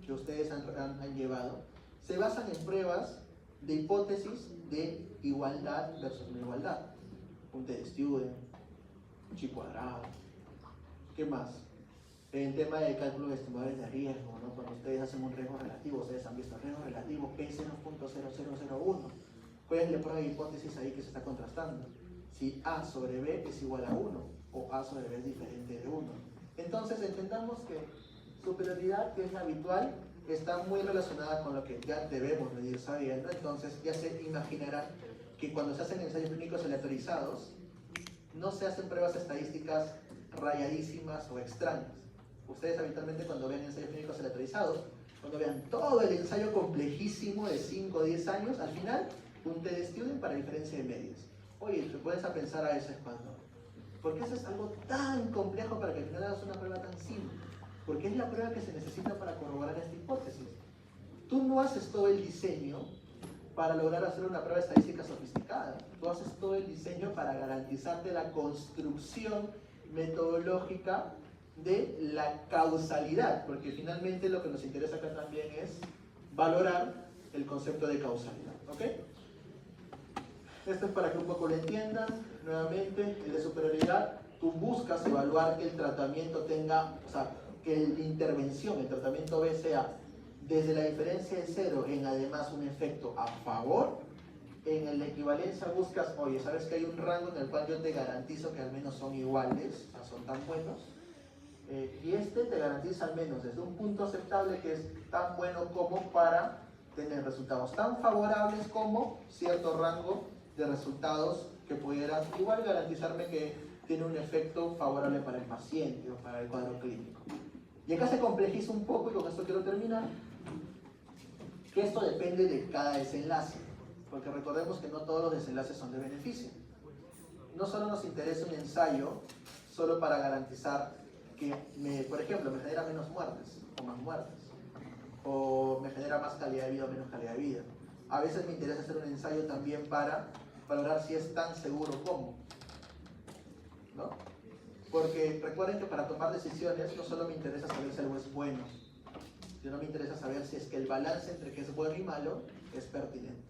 que ustedes han llevado, se basan en pruebas de hipótesis de igualdad versus no igualdad. Un t-student, chi cuadrado, ¿qué más? En tema de cálculo de estimadores de riesgo, ¿no? Cuando ustedes hacen un riesgo relativo, ustedes han visto el riesgo relativo P0.0001. ¿Cuál es la prueba de hipótesis ahí que se está contrastando? Si A sobre B es igual a 1 o A sobre B es diferente de 1. Entonces entendamos que superioridad, que es la habitual, está muy relacionada con lo que ya debemos venir sabiendo. Entonces ya se imaginarán que cuando se hacen ensayos clínicos aleatorizados no se hacen pruebas estadísticas rayadísimas o extrañas. Ustedes habitualmente cuando ven ensayos clínicos aleatorizados, cuando vean todo el ensayo complejísimo de 5 o 10 años, al final un t-student para diferencia de medias. Oye, te puedes a pensar a veces cuando, ¿por qué eso es algo tan complejo para que al final hagas una prueba tan simple? Porque es la prueba que se necesita para corroborar esta hipótesis. Tú no haces todo el diseño para lograr hacer una prueba estadística sofisticada. Tú haces todo el diseño para garantizarte la construcción metodológica de la causalidad, porque finalmente lo que nos interesa acá también es valorar el concepto de causalidad. ¿Ok? Esto es para que un poco lo entiendan. Nuevamente, el de superioridad, tú buscas evaluar que el tratamiento tenga, o sea, que la intervención, el tratamiento B sea desde la diferencia de cero en además un efecto a favor. En la equivalencia buscas, oye, sabes que hay un rango en el cual yo te garantizo que al menos son iguales, o sea, son tan buenos, y este te garantiza al menos desde un punto aceptable que es tan bueno como para tener resultados tan favorables como cierto rango de resultados que pudieran igual garantizarme que tiene un efecto favorable para el paciente o para el cuadro clínico. Y acá se complejiza un poco, y con esto quiero terminar, que esto depende de cada desenlace, porque recordemos que no todos los desenlaces son de beneficio. No solo nos interesa un ensayo solo para garantizar que, por ejemplo, me genera menos muertes o más muertes, o me genera más calidad de vida o menos calidad de vida. A veces me interesa hacer un ensayo también para valorar si es tan seguro como, ¿no? Porque recuerden que para tomar decisiones no solo me interesa saber si algo es bueno, sino me interesa saber si es que el balance entre que es bueno y malo es pertinente.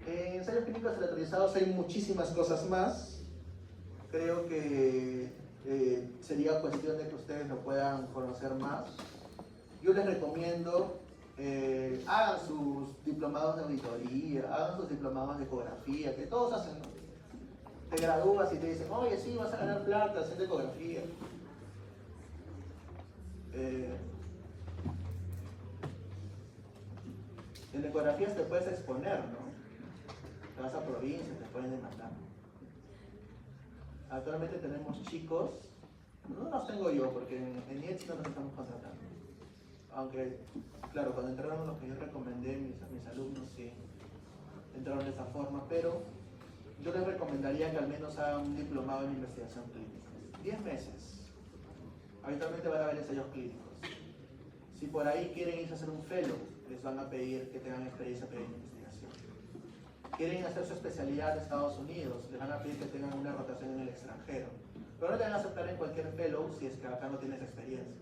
En ensayos clínicos aleatorizados hay muchísimas cosas más. Creo que sería cuestión de que ustedes lo puedan conocer más. Yo les recomiendo hagan sus diplomados de auditoría, hagan sus diplomados de ecografía, que todos hacen, ¿no? Te gradúas y te dicen, oye, sí, vas a ganar plata haciendo ecografía. En ecografías te puedes exponer, ¿no? Te vas a provincias, te pueden demandar. Actualmente tenemos chicos, no los tengo yo porque en IETS no nos estamos contratando. Aunque, claro, cuando entraron los que yo recomendé, mis alumnos sí entraron de esa forma, pero yo les recomendaría que al menos hagan un diplomado en investigación clínica. 10 meses. Habitualmente van a haber ensayos clínicos. Si por ahí quieren irse a hacer un fellow, les van a pedir que tengan experiencia previa en investigación. Quieren hacer su especialidad en Estados Unidos, les van a pedir que tengan una rotación en el extranjero. Pero no te van a aceptar en cualquier fellow si es que acá no tienes experiencia.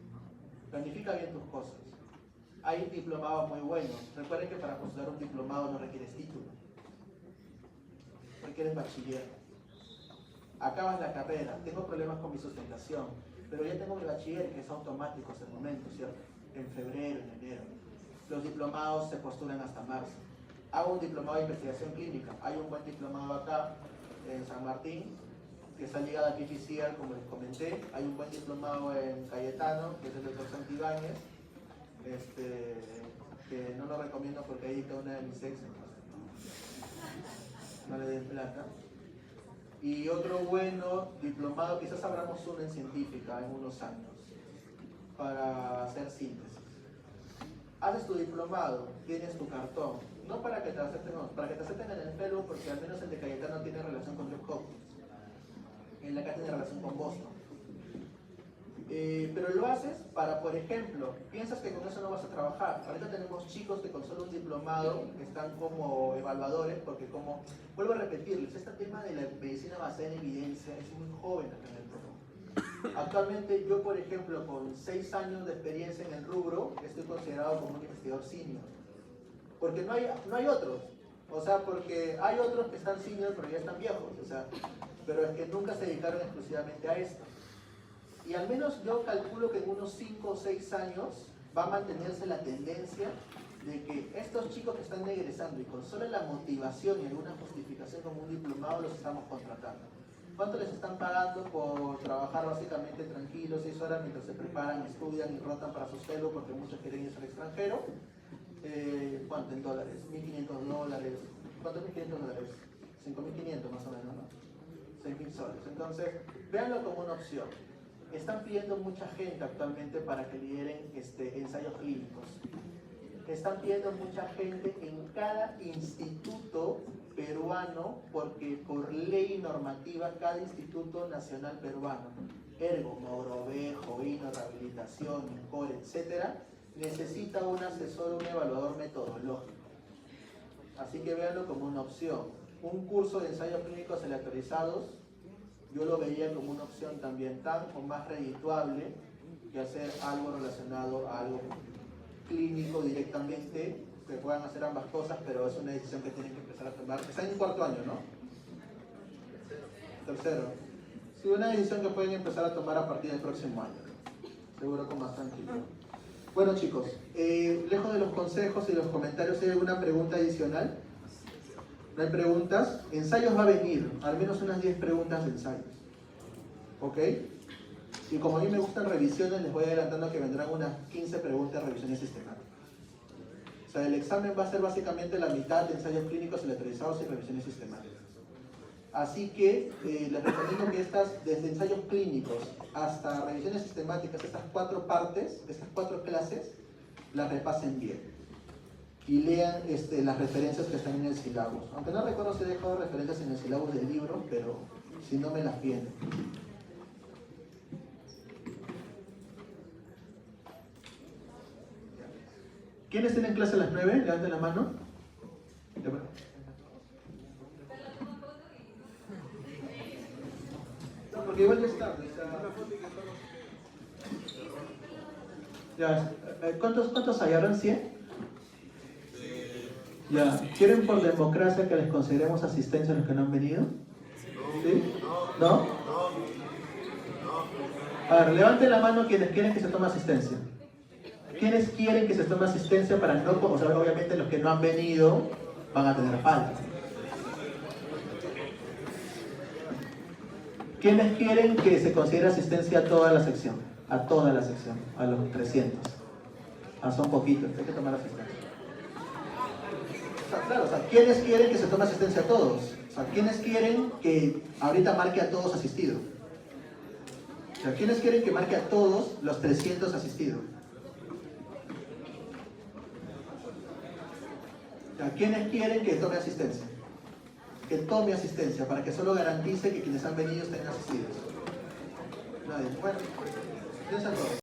Planifica bien tus cosas. Hay diplomados muy buenos. Recuerden que para postular un diplomado no requieres título. Requieres bachiller. Acabas la carrera. Tengo problemas con mi sustentación, pero ya tengo mi bachiller que es automático hasta el momento, ¿cierto? En febrero, en enero. Los diplomados se postulan hasta marzo. Hago un diplomado de investigación clínica. Hay un buen diplomado acá en San Martín que está ligado a PPCR, como les comenté. Hay un buen diplomado en Cayetano, que es el doctor Santibáñez, que no lo recomiendo porque ahí está una de mis ex, no le den plata. Y otro bueno diplomado, quizás abramos uno en científica en unos años, para hacer síntesis. Haces tu diplomado, tienes tu cartón, no para que te acepten, no, para que te acepten en el fellow, porque al menos el de Cayetano tiene relación con Johns Hopkins. en la que tiene relación con Boston. Pero lo haces para, por ejemplo, piensas que con eso no vas a trabajar. Ahorita tenemos chicos que con solo un diplomado están como evaluadores, porque como, vuelvo a repetirles, este tema de la medicina basada en evidencia es muy joven acá en el Perú. Actualmente yo, por ejemplo, con 6 años de experiencia en el rubro, estoy considerado como un investigador senior. Porque no hay otros. O sea, porque hay otros que están senior pero ya están viejos. O sea, pero es que nunca se dedicaron exclusivamente a esto. Y al menos yo calculo que en unos 5 o 6 años va a mantenerse la tendencia de que estos chicos que están egresando y con solo la motivación y alguna justificación como un diplomado los estamos contratando. ¿Cuánto les están pagando por trabajar básicamente tranquilos 6 horas mientras se preparan, estudian y rotan para su sueldo porque muchos quieren irse al extranjero? ¿Cuánto en dólares? $1.500. ¿Cuánto es $1.500? 5.500 más o menos, ¿no? 6.000 soles. Entonces, véanlo como una opción. Están pidiendo mucha gente actualmente para que lideren ensayos clínicos. Están pidiendo mucha gente en cada instituto peruano, porque por ley normativa, cada instituto nacional peruano, Ergo, Mogrovejo, INO, Rehabilitación, INCOR, etcétera, necesita un asesor, un evaluador metodológico. Así que véanlo como una opción. Un curso de ensayos clínicos aleatorizados, yo lo veía como una opción también tan o más redituable que hacer algo relacionado a algo clínico directamente, que puedan hacer ambas cosas, pero es una decisión que tienen que empezar a tomar. Está en 4º año, ¿no? Tercero. Sí, una decisión que pueden empezar a tomar a partir del próximo año. Seguro con más tranquilidad. Bueno chicos, lejos de los consejos y los comentarios, ¿hay alguna pregunta adicional? ¿No hay preguntas? Ensayos va a venir, al menos unas 10 preguntas de ensayos. ¿Ok? Y como a mí me gustan revisiones, les voy adelantando que vendrán unas 15 preguntas de revisiones sistemáticas. O sea, el examen va a ser básicamente la mitad de ensayos clínicos aleatorizados y revisiones sistemáticas. Así que les recomiendo que desde ensayos clínicos hasta revisiones sistemáticas, estas 4 partes, estas 4 clases, las repasen bien. Y lean las referencias que están en el sílabus. Aunque no recuerdo si he dejado referencias en el sílabus del libro, pero si no me las piden. ¿Quiénes tienen clase a las 9? Levanten la mano. No, porque igual ya es tarde. Ya, ¿cuántos hay? ¿Habrán 100? Ya, ¿quieren por democracia que les consideremos asistencia a los que no han venido? ¿Sí? ¿No? A ver, levanten la mano quienes quieren que se tome asistencia. ¿Quiénes quieren que se tome asistencia para no, o sea, obviamente los que no han venido van a tener falta? ¿Quiénes quieren que se considere asistencia a toda la sección? A toda la sección, a los 300. Ah, son poquitos, hay que tomar asistencia. O sea, claro, o sea, ¿quiénes quieren que se tome asistencia a todos? O sea, ¿quiénes quieren que ahorita marque a todos asistidos? O sea, ¿quiénes quieren que marque a todos los 300 asistidos? O sea, ¿quiénes quieren que tome asistencia? Que tome asistencia, para que solo garantice que quienes han venido estén asistidos. Nadie. Bueno, piensa todo.